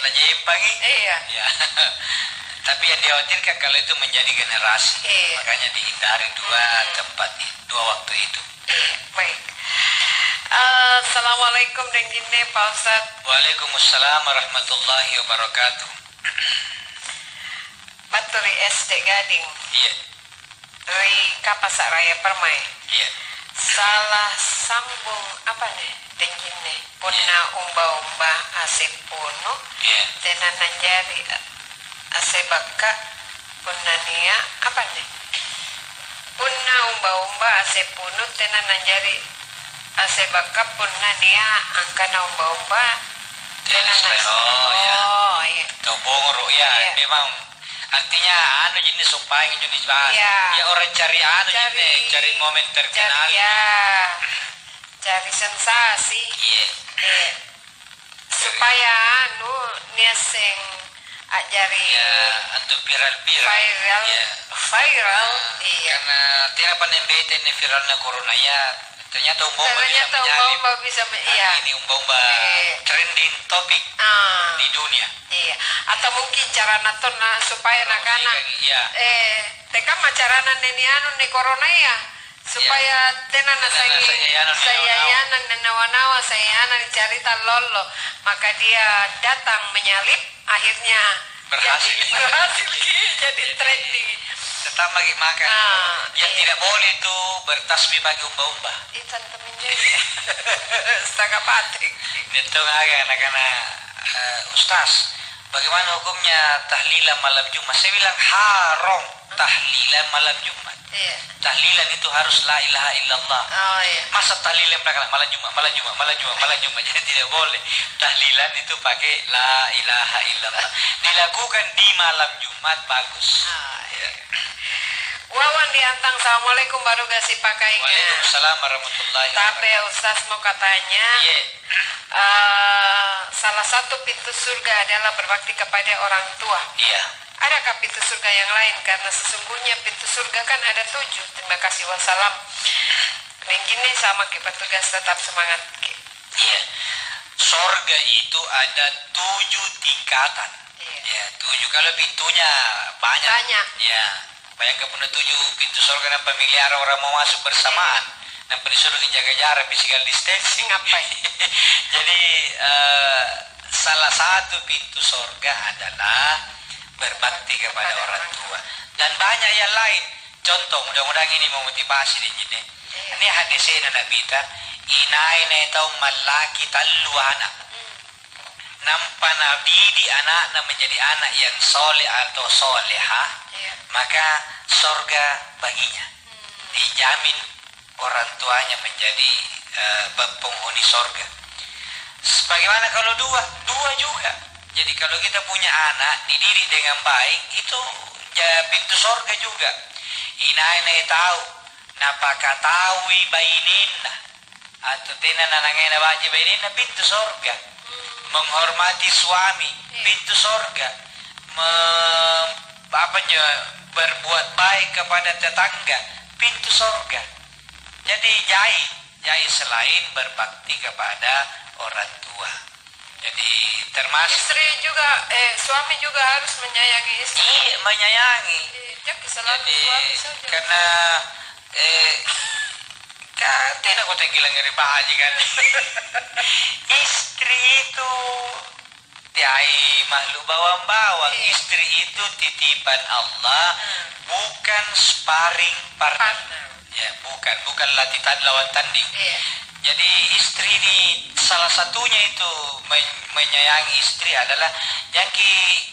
lagi pagi. Iya. Ya. Tapi yang dikhawatirkan kalau itu menjadi generasi, makanya dihindari dua waktu itu. Baik. Assalamualaikum dan gini Pak Ustadz. Waalaikumsalam warahmatullahi wabarakatuh. Baturi SD Gading. Iya. Dari Kapasak Raya Permai. Iya. Salah sambung apa nih? Dengin nih. Punna umba-umba asik puno. Iya. Tenan nanjari asik baka. Punna nia apa nih? Punna umba-umba asik puno. Tenan nanjari asik baka. Punna nia angkana umba-umba. Tenan Oh ya. Oh iya. Kau bongor ya. Iya. Memang artinya jenis supaya jenis bahas. Iya. Ya orang cari jenis, cari momen terkenal. Cari sensasi. Iya. Supaya niaseng ajari Ya, untuk viral. viral. Ya. Viral. Iya. Karena tidak pandai bete ini viralnya corona ya. Ternyata umba-umba bisa iya. Ini umba-umba trending topik di dunia. Iya. Atau mungkin cara naton supaya anak-anak teka macarana neni anu ni corona ya supaya tenan saya yanan nawa-nawa saya yanan cerita lolo, maka dia datang menyalip akhirnya berhasil jadi trending. Tetap bagi makan. Yang tidak boleh itu bertasbih bagi umba-umba. Itu temen jadi. Setengah patik. Itu anak-anak Ustaz, bagaimana hukumnya tahlilan malam Jumat? Saya bilang haram tahlilan malam Jumat. Iya. Tahlilan itu harus la ilaha illallah. Oh iya. Masa tahlilan belakang malam Jumat. Jadi tidak boleh. Tahlilan itu pakai la ilaha illallah. Dilakukan di malam Jumat bagus. Iya. Wawan diantang, assalamualaikum baru gasi pakainya. Waalaikumsalam warahmatullahi wabarakatuh. Tapi Ustaz mau katanya, salah satu pintu surga adalah berbakti kepada orang tua. Iya. Adakah pintu surga yang lain? Karena sesungguhnya pintu surga kan ada 7. Terima kasih wassalam. Dan gini sama ke petugas tetap semangat. Iya. Surga itu ada 7 tingkatan. Iya. Ya, 7 kalau pintunya banyak. Ya. Bayangkan punya 7 pintu surga dan pemilihan orang mau masuk bersamaan. Dan disuruh jaga jarak physical distancing ngapain? Jadi salah satu pintu surga adalah berbakti kepada orang tua. Dan banyak yang lain. Contoh, mudah-mudahan ini memotivasi di sini. Ini hadisnya Nabi ta, inai tau malaki talu anak. Nampak Nabi di anak menjadi anak yang soleh atau soleha, maka surga baginya. Dijamin orang tuanya menjadi penghuni surga. Bagaimana kalau dua juga. Jadi kalau kita punya anak dididik dengan baik, itu pintu surga juga. Inai tahu, napaka tahu bayininna atau tenan anangena baji bayininna pintu surga. Menghormati suami, pintu surga. Berbuat baik kepada tetangga, pintu surga. Jadi jai selain berbakti kepada orang tua. Jadi termasuk istri juga, suami juga harus menyayangi istri. Iya, menyayangi. Jadi selalu suami saja. Karena tidak kau tenggelam ngeri bahaji kan. Istri itu tiai makhluk bawang-bawang. Istri itu titipan Allah, bukan sparring partner. Ya, bukan lawan tanding. Jadi istri ini salah satunya itu menyayangi istri adalah yang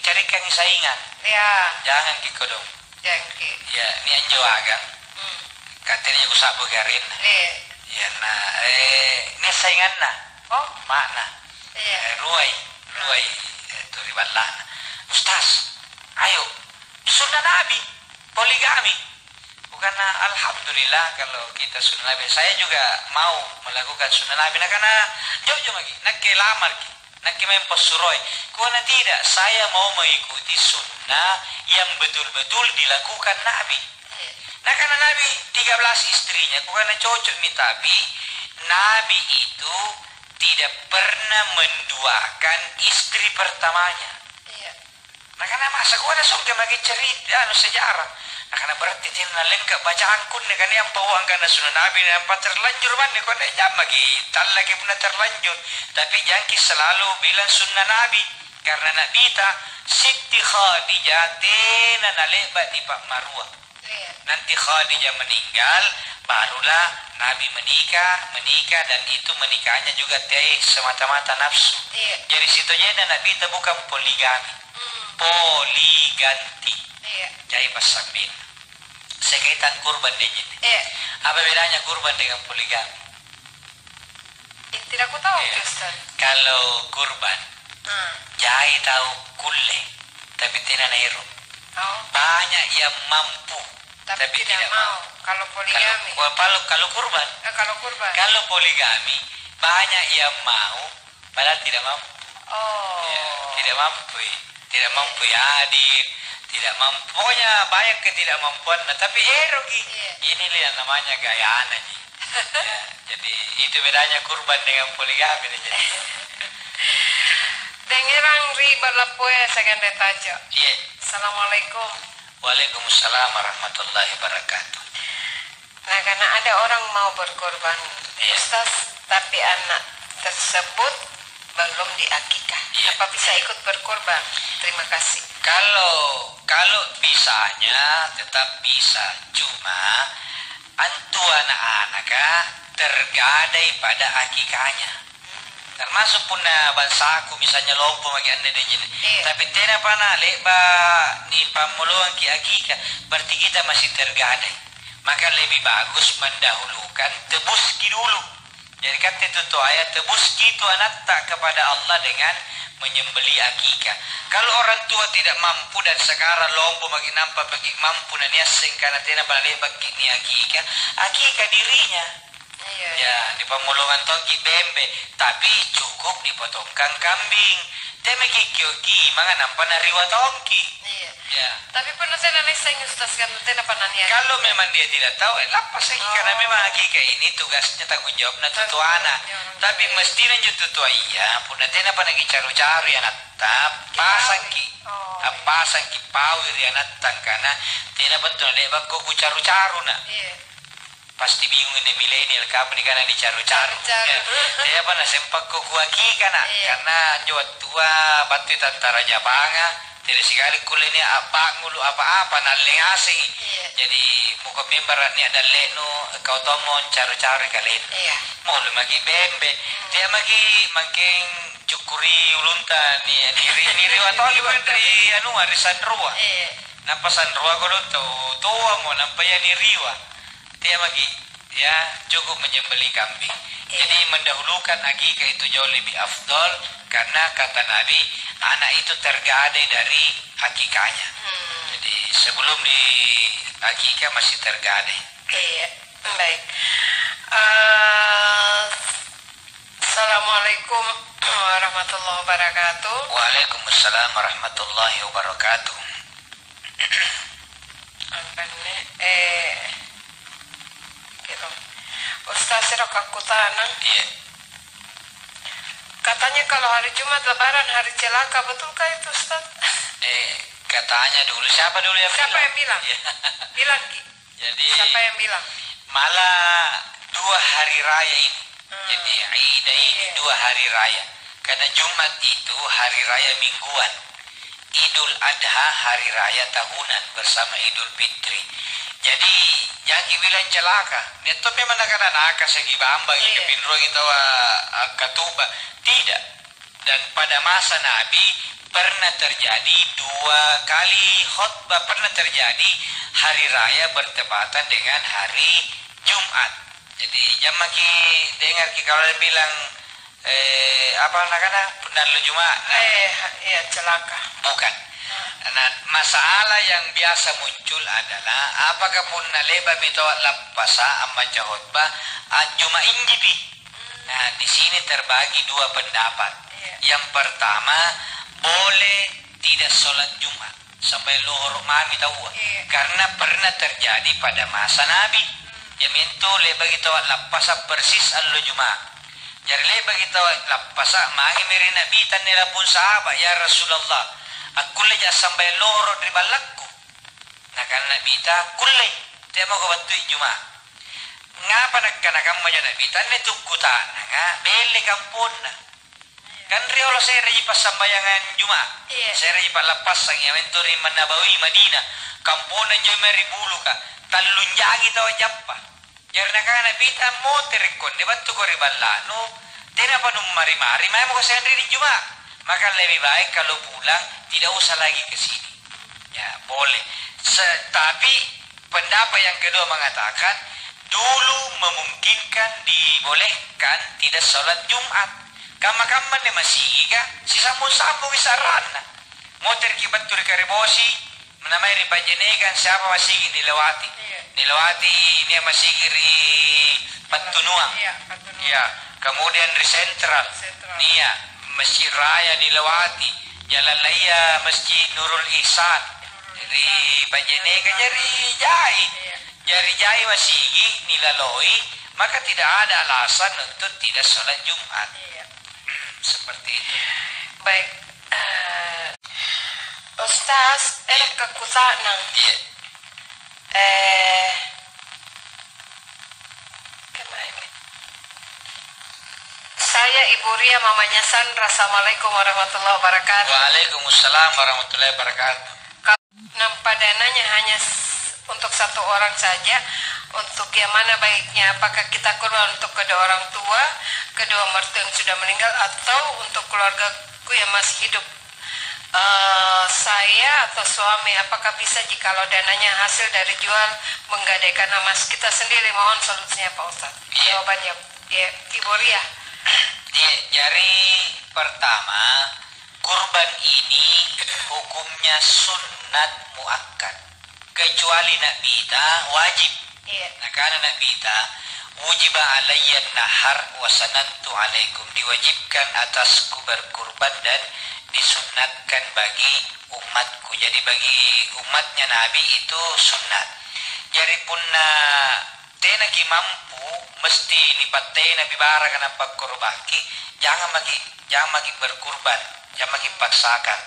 carikan saingan. Ya. Jangan kodong. Jangan. Ya, ini anjo agang. Katanya aku sabu garin. Ya, nah, ini saingan nah. Oh, makna. Ruai itu ribalah. Ustaz, ayo sunnah Nabi poligami. Bukan alhamdulillah kalau kita sunnah Nabi. Saya juga mau melakukan sunnah Nabi. Nah, karena jauh lagi, nak lamar nak main posuroi. Karena tidak, saya mau mengikuti sunnah yang betul-betul dilakukan Nabi. Nah, karena Nabi 13 istrinya, karena cocok nih, tapi Nabi itu tidak pernah menduakan istri pertamanya. Nah, karena masa gua ada surga bagi cerita sejarah. Nah, karena berarti tidak lengkap bacaan kun kan yang bawang karena sunnah Nabi nampak terlanjur mana kau nak jam lagi, tak lagi pun terlanjur. Tapi jangan selalu bilang sunnah Nabi karena Nabi tak Siti Khadijah tena nalebat di Pak Marwah. Nanti Khadijah meninggal, barulah Nabi menikah dan itu menikahnya juga tiada semata-mata nafsu. Jadi situ aja Nabi itu bukan poligami, poliganti. Jadi pasambin. Sekaitan kurban dengan apa bedanya kurban dengan poligami? Tidak aku tahu Ustaz. Kalau kurban, jai tahu kulle, tapi tidak nairu. Banyak yang mampu. Tapi tidak mau. Kalau poligami. Kalau kurban. Kalau poligami banyak yang mau, padahal tidak mampu. Tidak mampu. Tidak mampu hadir, tidak mampu. Pokoknya banyak ketidakmampuan. Nah, tapi erogi. Ini lihat namanya gayaan aja. Ya, jadi itu bedanya kurban dengan poligami. Dengerang riba lapoe saganda tajo. Iya. Assalamualaikum. Waalaikumsalam warahmatullahi wabarakatuh. Nah, karena ada orang mau berkorban, Iya. Ustaz, tapi anak tersebut belum diakikah. Iya. Apa bisa ikut berkorban? Terima kasih. Kalau bisanya tetap bisa, cuma antu anak-anak tergadai pada akikahnya. Termasuk pun bangsaku misalnya lompo maki anda dan jadi. Tapi tidak pernah leba ni pamuluan ki akikah, berarti kita masih tergadai. Maka lebih bagus mendahulukan tebuski dulu. Jadi kata itu ayat tebuski itu anak tak kepada Allah dengan menyembeli akikah. Kalau orang tua tidak mampu dan sekarang lompo bagi nampak bagi mampu dan yasing karena tidak boleh bagi ni akikah dirinya. Iya. Ya di pemulungan toki bembe, tapi cukup dipotongkan kambing. Teme kiki mangan nampak nariwa toki. Iya. Ya. Tapi pernah saya nanya Ustaz kan tidak pernah niat. Kalau memang dia tidak tahu, lapas lagi karena memang akikah ini tugasnya tanggung jawab na tutu anak. Tapi mesti lanjut tutu iya, pun nanti apa lagi caru-caru ya natap pasang ki, pasang ki pawir ya natang karena tidak betul lewat kok caru-caru na. Iya. Pasti bingung ini milenial kamu di kana dicaru-caru. Ya. Dia apa na sempak kok kuaki kana karena jawat tua batu tantara Jabanga. Jadi sekali kuliah ini apa ngulu apa-apa naling asing. Jadi muka member ni ada leno kau tomon caru-caru kalian. Iya. Mulu magi bembe. Dia magi makin cukuri ulunta ni riwa toli dari anu arisan ruwa. Nampasan ruwa ko tua mo nampaya ni riwa. Dia magi ya cukup menyembeli kambing. Jadi mendahulukan akikah itu jauh lebih afdol karena kata Nabi anak itu tergadai dari akikahnya. Jadi sebelum di akikah masih tergadai. Iya, baik. Assalamualaikum warahmatullahi wabarakatuh. Waalaikumsalam warahmatullahi wabarakatuh. Ustaz Sirok aku tanah. Iya. Katanya kalau hari Jumat Lebaran hari celaka, betulkah itu Ustaz? Katanya dulu siapa dulu yang Siapa bilang? yang bilang? Ya. Bilang Ki. Jadi Siapa yang bilang? malah 2 hari raya ini. Jadi Ida ini 2 hari raya. Karena Jumat itu hari raya mingguan. Idul Adha hari raya tahunan bersama Idul Fitri. Jadi jangan bilang celaka. Neto memang anak-anak segi bamba gitu pinro kita katuba. Tidak. Dan pada masa Nabi pernah terjadi 2 kali khutbah, pernah terjadi hari raya bertepatan dengan hari Jumat. Jadi jangan dengar kalau dia bilang apa nak benar Jumat. Iya celaka. Bukan. Nah, masalah yang biasa muncul adalah apakah pun naleba mitawat lapasa amma khutbah Jumat injibi. Nah, di sini terbagi 2 pendapat. Yang pertama, boleh tidak sholat Jumat sampai lohor mami tahu. Karena pernah terjadi pada masa Nabi. Yang itu leba kita lapasa persis allo Jumat. Jadi leba kita lapasa mangi meri Nabi tan nila pun sahabat ya Rasulullah. Aku leja sampai loro dari balakku. Nah kan Nabi ta kulle dia mau bantu Jumat. Ngapa nak kana kamu aja Nabi tan itu kutan nga beli kampun. Kan riolo saya reji pas sambayangan Jumat. Saya reji pas lepas sang yang menturi Nabawi Madinah. Kampunan jo meri bulu ka talunjangi tawa jappa. Jarna kana Nabi ta motor kon de bantu ko riballano. Tidak apa mari-mari mai mo saya di Jumat. Maka lebih baik kalau pulang tidak usah lagi ke sini. Ya, boleh. Tapi pendapat yang kedua mengatakan dulu memungkinkan dibolehkan tidak sholat Jumat. Kama-kama ni masih ka si sambung-sambung isarana. Motor kibat turi karibosi menamai ripajenekan siapa masih dilewati. Dilewati ini masih kiri Patunuang. Ya, kemudian di sentral. Nia Masjid Raya dilewati, Jalan Laya Masjid Nurul Ihsan. Dari Pajeneka jari jai masigi nilaloi maka tidak ada alasan untuk tidak sholat Jumat. Iya. Seperti itu. Baik. Ustaz, kekutanang. Iya. Saya Ibu Ria, mamanya Sandra. Assalamualaikum warahmatullahi wabarakatuh. Waalaikumsalam warahmatullahi wabarakatuh. Nampak dananya hanya untuk satu orang saja. Untuk yang mana baiknya? Apakah kita kurban untuk kedua orang tua, kedua mertua yang sudah meninggal, atau untuk keluargaku yang masih hidup? Saya atau suami, apakah bisa jikalau dananya hasil dari jual menggadaikan emas kita sendiri? Mohon solusinya Pak Ustaz. Jawabannya Ibu Ria. Jadi pertama, kurban ini hukumnya sunat muakkad, kecuali nak bita wajib. Nah, karena nak bita wujib alayya nahar wa sanantu alaikum, diwajibkan atasku berkurban dan disunatkan bagi umatku. Jadi bagi umatnya Nabi itu sunat. Jadi punna tena ki mampu mesti lipat tena bibara kana pakurbaki, jangan magi berkurban, jangan magi paksakan.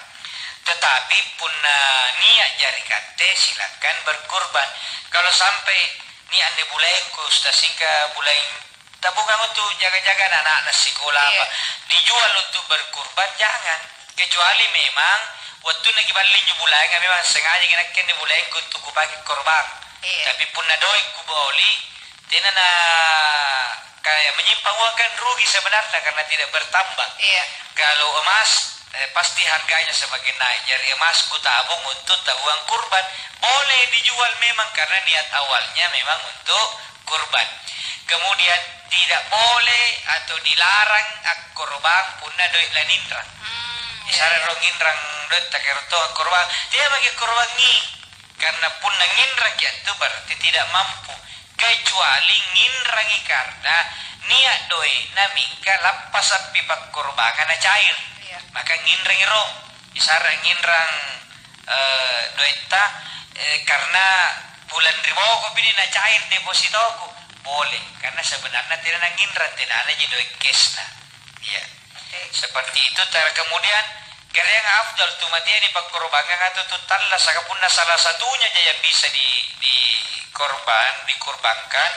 Tetapi punna niat jari kate silakan berkurban. Kalau sampai niat ne bulainku stasika bulain tabungan untuk jaga-jaga anak-anak sekolah apa dijual untuk berkurban, jangan. Kecuali memang waktu nagi balin bulan memang sengaja ginakan di bulainku untuk kupaki korban. Tapi punna doi kuboli tena na kayak menyimpangkan rugi sebenarnya karena tidak bertambah. Kalau emas pasti harganya semakin naik. Jadi emas ku tabung untuk tabungan kurban, boleh dijual memang karena niat awalnya memang untuk kurban. Kemudian tidak boleh atau dilarang kurban punna doi laninrang. Isara ronginrang doi takeroto kurban, dia bagi kurban ni karena punna nginrang itu berarti tidak mampu. Kecuali nginrangi karena niat doi namika lapas api pak kurban karena cair. Maka nginrang irong isara nginrang doita karena bulan rimo ko bini na cair deposito ko boleh karena sebenarnya tidak na nginrang tidak ada jadi doi kesna. Seperti itu. Kemudian karena yang afdal tu mati ni pagkorbangan atau tu talla sakapun na salah satunya yang bisa dikorbankan,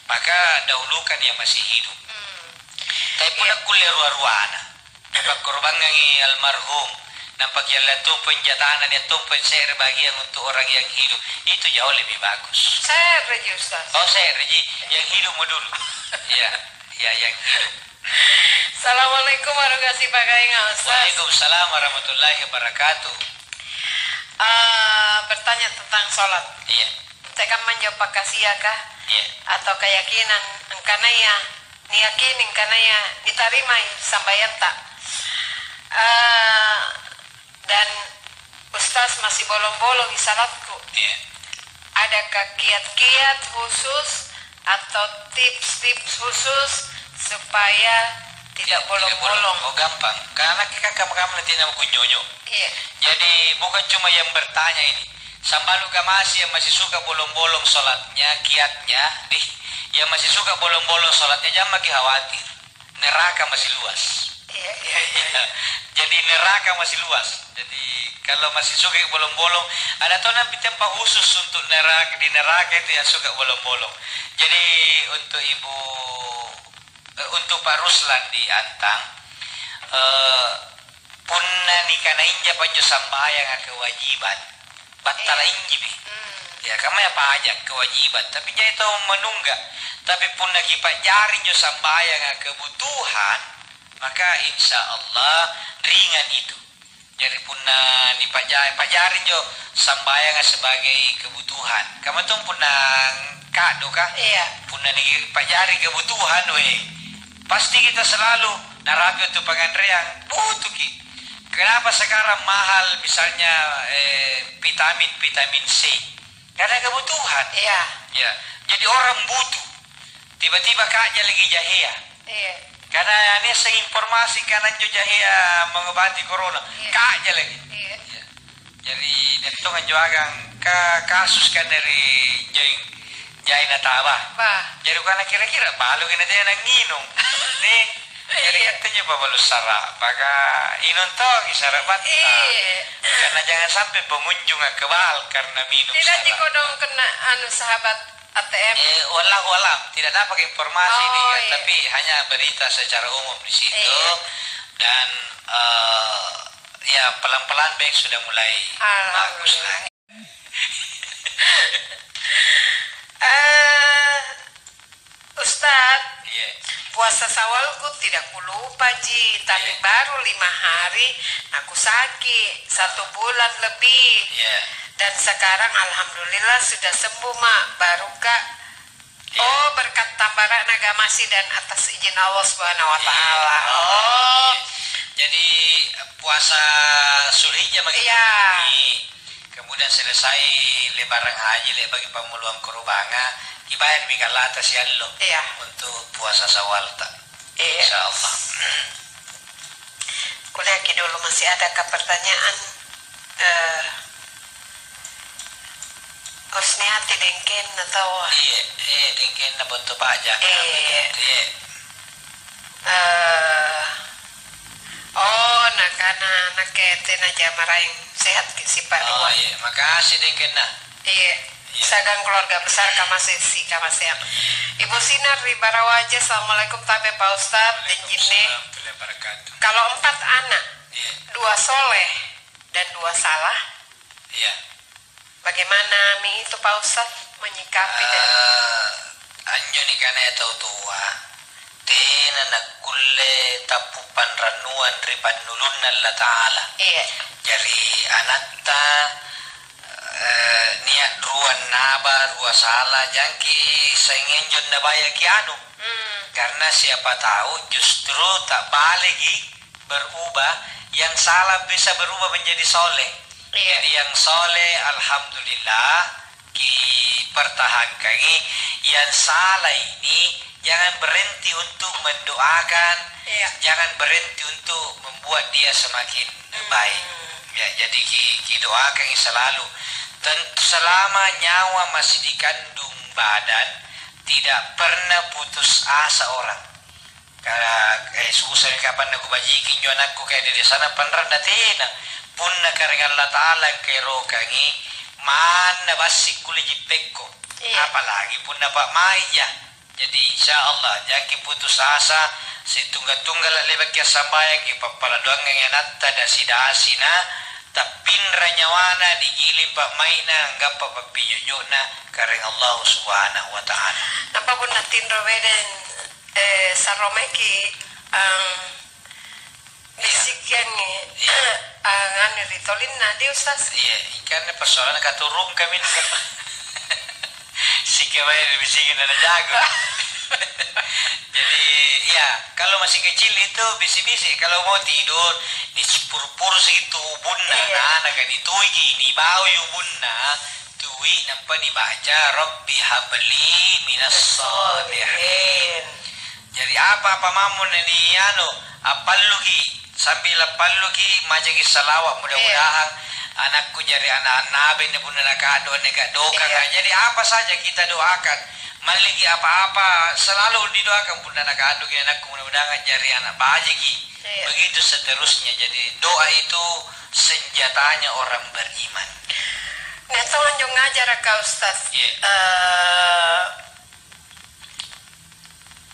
maka dahulukan yang masih hidup. Tapi pun aku leruana pagkorbangan ni almarhum nampak yalla tu penjatanan itu penser bagian untuk orang yang hidup itu jauh lebih bagus. Saya Reji Ustaz. Oh saya Reji yang hidup dulu. Ya yang hidup. Assalamualaikum warahmatullahi wabarakatuh. Waalaikumsalam warahmatullahi wabarakatuh. Bertanya tentang sholat. Saya kan menjawab kasih kah? Atau keyakinan karena ya niyakinin karena ya diterima sambayan tak. Dan Ustaz masih bolong-bolong di salatku. Adakah kiat-kiat khusus atau tips-tips khusus supaya tidak bolong-bolong? Oh gampang, karena kamu tidak mau kunyonyo. Jadi bukan cuma yang bertanya ini. Sambalu masih yang masih suka bolong-bolong sholatnya, kiatnya, yang masih suka bolong-bolong sholatnya jangan lagi khawatir. Neraka masih luas. Jadi neraka masih luas. Jadi kalau masih suka bolong-bolong, ada tuh nanti tempat khusus untuk neraka, di neraka itu yang suka bolong-bolong. Jadi untuk untuk Pak Ruslan di Antang, punna nikana inja panjo sambayang kewajiban, batala injibi. Ya kama ya pajak kewajiban, tapi dia itu menunggak. Tapi punna kipa jari jo sambayang kebutuhan, maka insya Allah ringan itu. Jadi punna ni pajarin jo sambayang sebagai kebutuhan. Kamu tuh punna kado kah? Punna ni pajari kebutuhan pasti kita selalu narapi untuk pengandreang butuh ki. Kenapa sekarang mahal misalnya vitamin C? Karena kebutuhan. Ya. Jadi orang butuh. Tiba-tiba kaknya lagi jahia. Karena ini seinformasi karena jahia mengobati corona. Kaknya lagi. Jadi itu kan juagan kasus kan dari jai na taba. Bah. Jadi kana kira-kira balu kena dia nang nginum. Nih, jadi katanya babalus sara, baga inon to isara batta. Karena jangan sampai pengunjung kebal karena minum Tidak sara. jika dong kena sahabat ATM. Wallahu alam, tidak dapat informasi nih, iya. tapi hanya berita secara umum di situ. Dan ya pelan-pelan baik sudah mulai bagus lah. Ustadz, Iya. puasa Sawalku tidak kulupa Ji, tapi baru 5 hari aku sakit 1 bulan lebih. Iya. Dan sekarang alhamdulillah sudah sembuh mak, baru kak. Iya. Oh berkat tambaran agamasi dan atas izin Allah Subhanahu Wa Taala. Oh. Jadi puasa Zulhijjah bagi Iya. ini, kemudian selesai lebaran haji bagi pemuluhan kurbana dibayar mikal atas ya Allah Iya. untuk puasa Syawal tak. Iya. Insyaallah. Kuliah dulu masih ada pertanyaan. Husniati dengken atau Iya, dingin na bunto pa aja. Iya. Oh nakana nakete na jamara yang sehat si Pak Oh Dua. iya, makasih dingin na. Iya. Sagang keluarga besar kamasesi kamasem. Ibu Sinar di Barawaja. Assalamualaikum tabe Pak Ustadz dan Jinne. Kalau 4 anak, Iya. 2 soleh dan 2 salah, Iya. bagaimana mi itu Pak Ustadz menyikapi dan Anjo ni kana ya tau tua. Tena na kulle tapupan ranuan riban nulun Allah Ta'ala. iya. Jadi anatta niat ruan naba rua salah jangki sengenjon na baya kianu. Karena siapa tahu justru tak balik berubah, yang salah bisa berubah menjadi soleh. Iya. Jadi yang soleh alhamdulillah dipertahankan. Yang salah ini jangan berhenti untuk mendoakan, Iya. jangan berhenti untuk membuat dia semakin baik. Ya, jadi kita doakan selalu. Tentu selama nyawa masih dikandung badan, tidak pernah putus asa orang. Karena susah kapan aku bajikin jo anakku kayak di sana panran datina punna kareng Allah Ta'ala kero kangi mana basi kuli jipekko. Iya. Apalagi punna Pak Maya. Jadi insya Allah jangan putus asa, setunggal-tunggal lebak ya sambayang ipapaladuang yang natta dasi-dasina tapin ranyawana digilim Pak Maina ngapa papiyojona kareng Allah Subhanahu Wa Ta'ala. Napa pun natin roveden saromeki bisikan ngani ritolin na di Ustaz. Iya, ikan persoalan katurung kami si kawai bisikin ada jago. Jadi ya kalau masih kecil itu bisi-bisi, kalau mau tidur di pur-pur situ bunna anak kan itu gini bau yu bunna tuwi nampak dibaca Rabbi habli minas salihin. Jadi apa mamun ini apal lugi sambil apal lugi majagi salawat mudah-mudahan anakku jadi anak nabi ne bunda nakado neka doka. Jadi apa saja kita doakan, maligi apa-apa selalu didoakan bunda nakado anakku mudah-mudahan jadi anak bajagi. Begitu seterusnya. Jadi doa itu senjatanya orang beriman. Neto anjong ngajar ka Ustaz.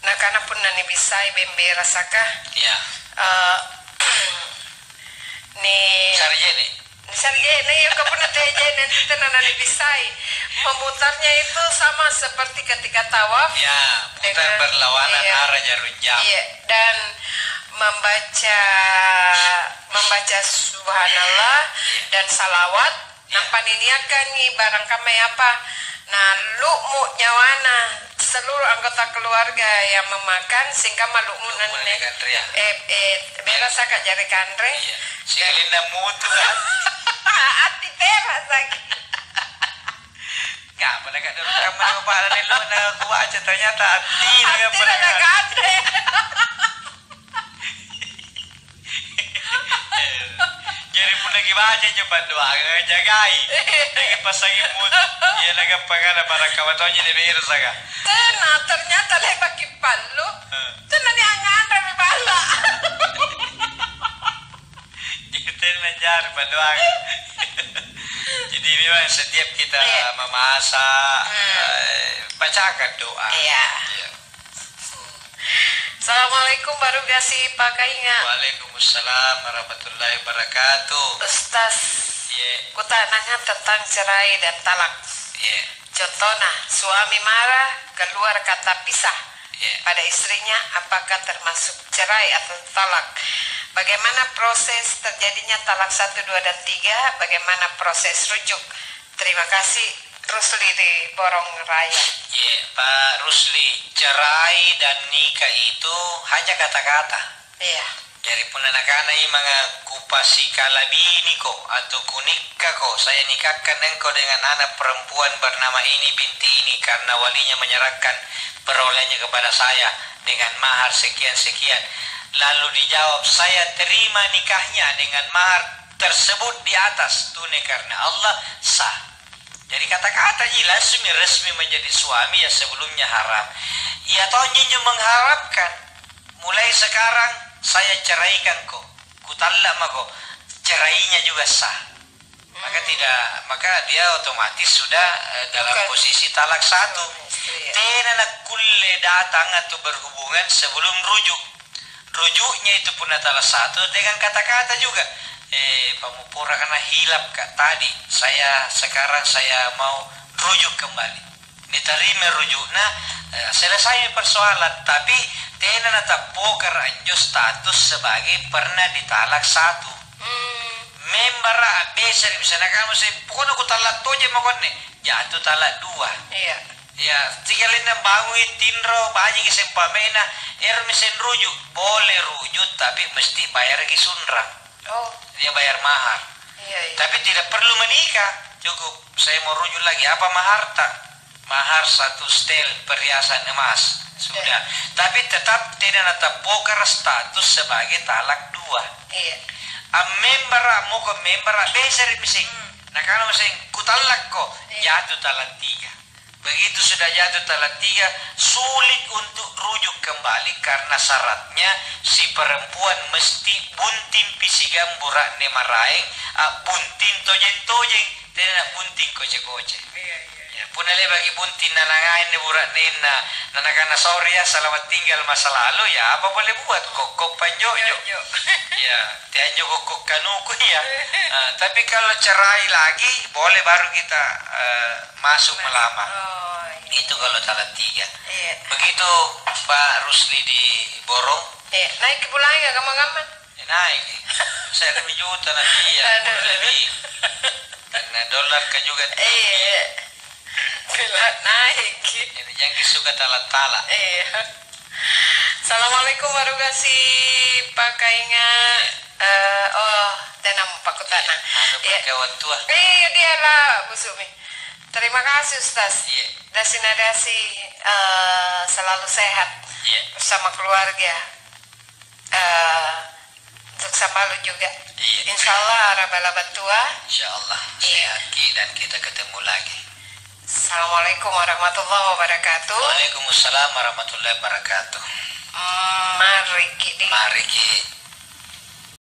Nakana pun nani bisai bembe rasakah? Iya. Ni Sarjeni. Sarjana yang kapuna teje nanti nani bisai. Memutarnya itu sama seperti ketika tawaf. Ya, putar berlawanan arah jarum jam. Iya, dan membaca subhanallah dan salawat. Nampan ini akan nih barang kami apa. Nah, lu mu nyawana seluruh anggota keluarga yang memakan sehingga malukmu nane beres agak jari kandre. Iya. Silinda mutu. Ati teras lagi. Gak pernah gak ada rekaman kepala nih lo na gua aja ternyata hati nggak pernah kandre. jadi punya lagi baca coba doa jagai. Lagi pasang imut. Ya lagi pagana para kawatonya di biru saga. Ternyata lebih kipalu. Tenan yang ngandar di bala. Kita menjar berdoa. Jadi memang setiap kita memasak bacakan doa. Iya. Assalamualaikum baru gasi Pak Kainga. Waalaikumsalam warahmatullahi wabarakatuh. Ustaz, kutanyakan tentang cerai dan talak. Contohnya, suami marah keluar kata pisah pada istrinya, apakah termasuk cerai atau talak? Bagaimana proses terjadinya talak 1, 2, dan 3? Bagaimana proses rujuk? Terima kasih. Rusli di Borong Raya. Pak Rusli, cerai dan nikah itu hanya kata-kata. Dari pun anak-anak ini mengakupasi kalabini ko atau kunikah ko. Saya nikahkan engkau dengan anak perempuan bernama ini binti ini karena walinya menyerahkan perolehannya kepada saya dengan mahar sekian-sekian. Lalu dijawab, saya terima nikahnya dengan mahar tersebut di atas tunai karena Allah sah. Jadi kata-kata jelas resmi menjadi suami ya sebelumnya haram. Ya tohnya mengharapkan mulai sekarang saya ceraikan kau, kutalak mako, cerainya juga sah. Maka dia otomatis sudah dalam posisi talak 1. Tidak kulle datang atau berhubungan sebelum rujuk. Rujuknya itu pun talak 1 dengan kata-kata juga. Pamupura karena hilap kak tadi sekarang saya mau rujuk kembali diterima rujuknya selesai persoalan tapi tena nata poker anjo status sebagai pernah ditalak 1 member besar misalnya kamu saya pokoknya aku talak toje makone jatuh talak 2 ya tinggalin bangun tinro baji kesempamena mesen rujuk boleh rujuk tapi mesti bayar lagi sunrang. Dia bayar mahar. Tapi tidak perlu menikah. Cukup saya mau rujuk lagi. Apa mahar tak? Mahar 1 stel perhiasan emas. Sudah. Tapi tetap tidak ada poker status sebagai talak 2. Member mau ke member besar mising. Nah kalau mising kutalak kok jatuh talak 3. Begitu sudah jatuh talak 3, sulit untuk rujuk kembali karena syaratnya si perempuan mesti buntin pisigam burak ne maraeng, buntin tojeng-tojeng, tidak buntin koce-koce. Ya, punale bagi buntin nanangain ne burak nena, nanakana sorry ya, selamat tinggal masa lalu ya, apa boleh buat kokok panjojo. Ya, tianjo kokok kanuku ya. Tapi kalau cerai lagi, boleh baru kita masuk melamar. Itu kalau talak 3. Begitu Pak Rusli di Borong. Naik ke pulang ya gampang-gampang. Naik. Saya lebih juta nanti ya. Lebih. Karena dolar kan juga tinggi. Naik. Jadi jangan suka talak-talak. Assalamualaikum warahmatullahi Pak Kainga. Tenang Pak Kutana. Kawan tua. Dia lah Bu Sumi. Terima kasih Ustaz. Dasi selalu sehat bersama keluarga. Untuk sama lu juga. Insya Allah Rabbal tua. Insya Allah. Sehat dan kita ketemu lagi. Assalamualaikum warahmatullahi wabarakatuh. Waalaikumsalam warahmatullahi wabarakatuh. Mari Ki.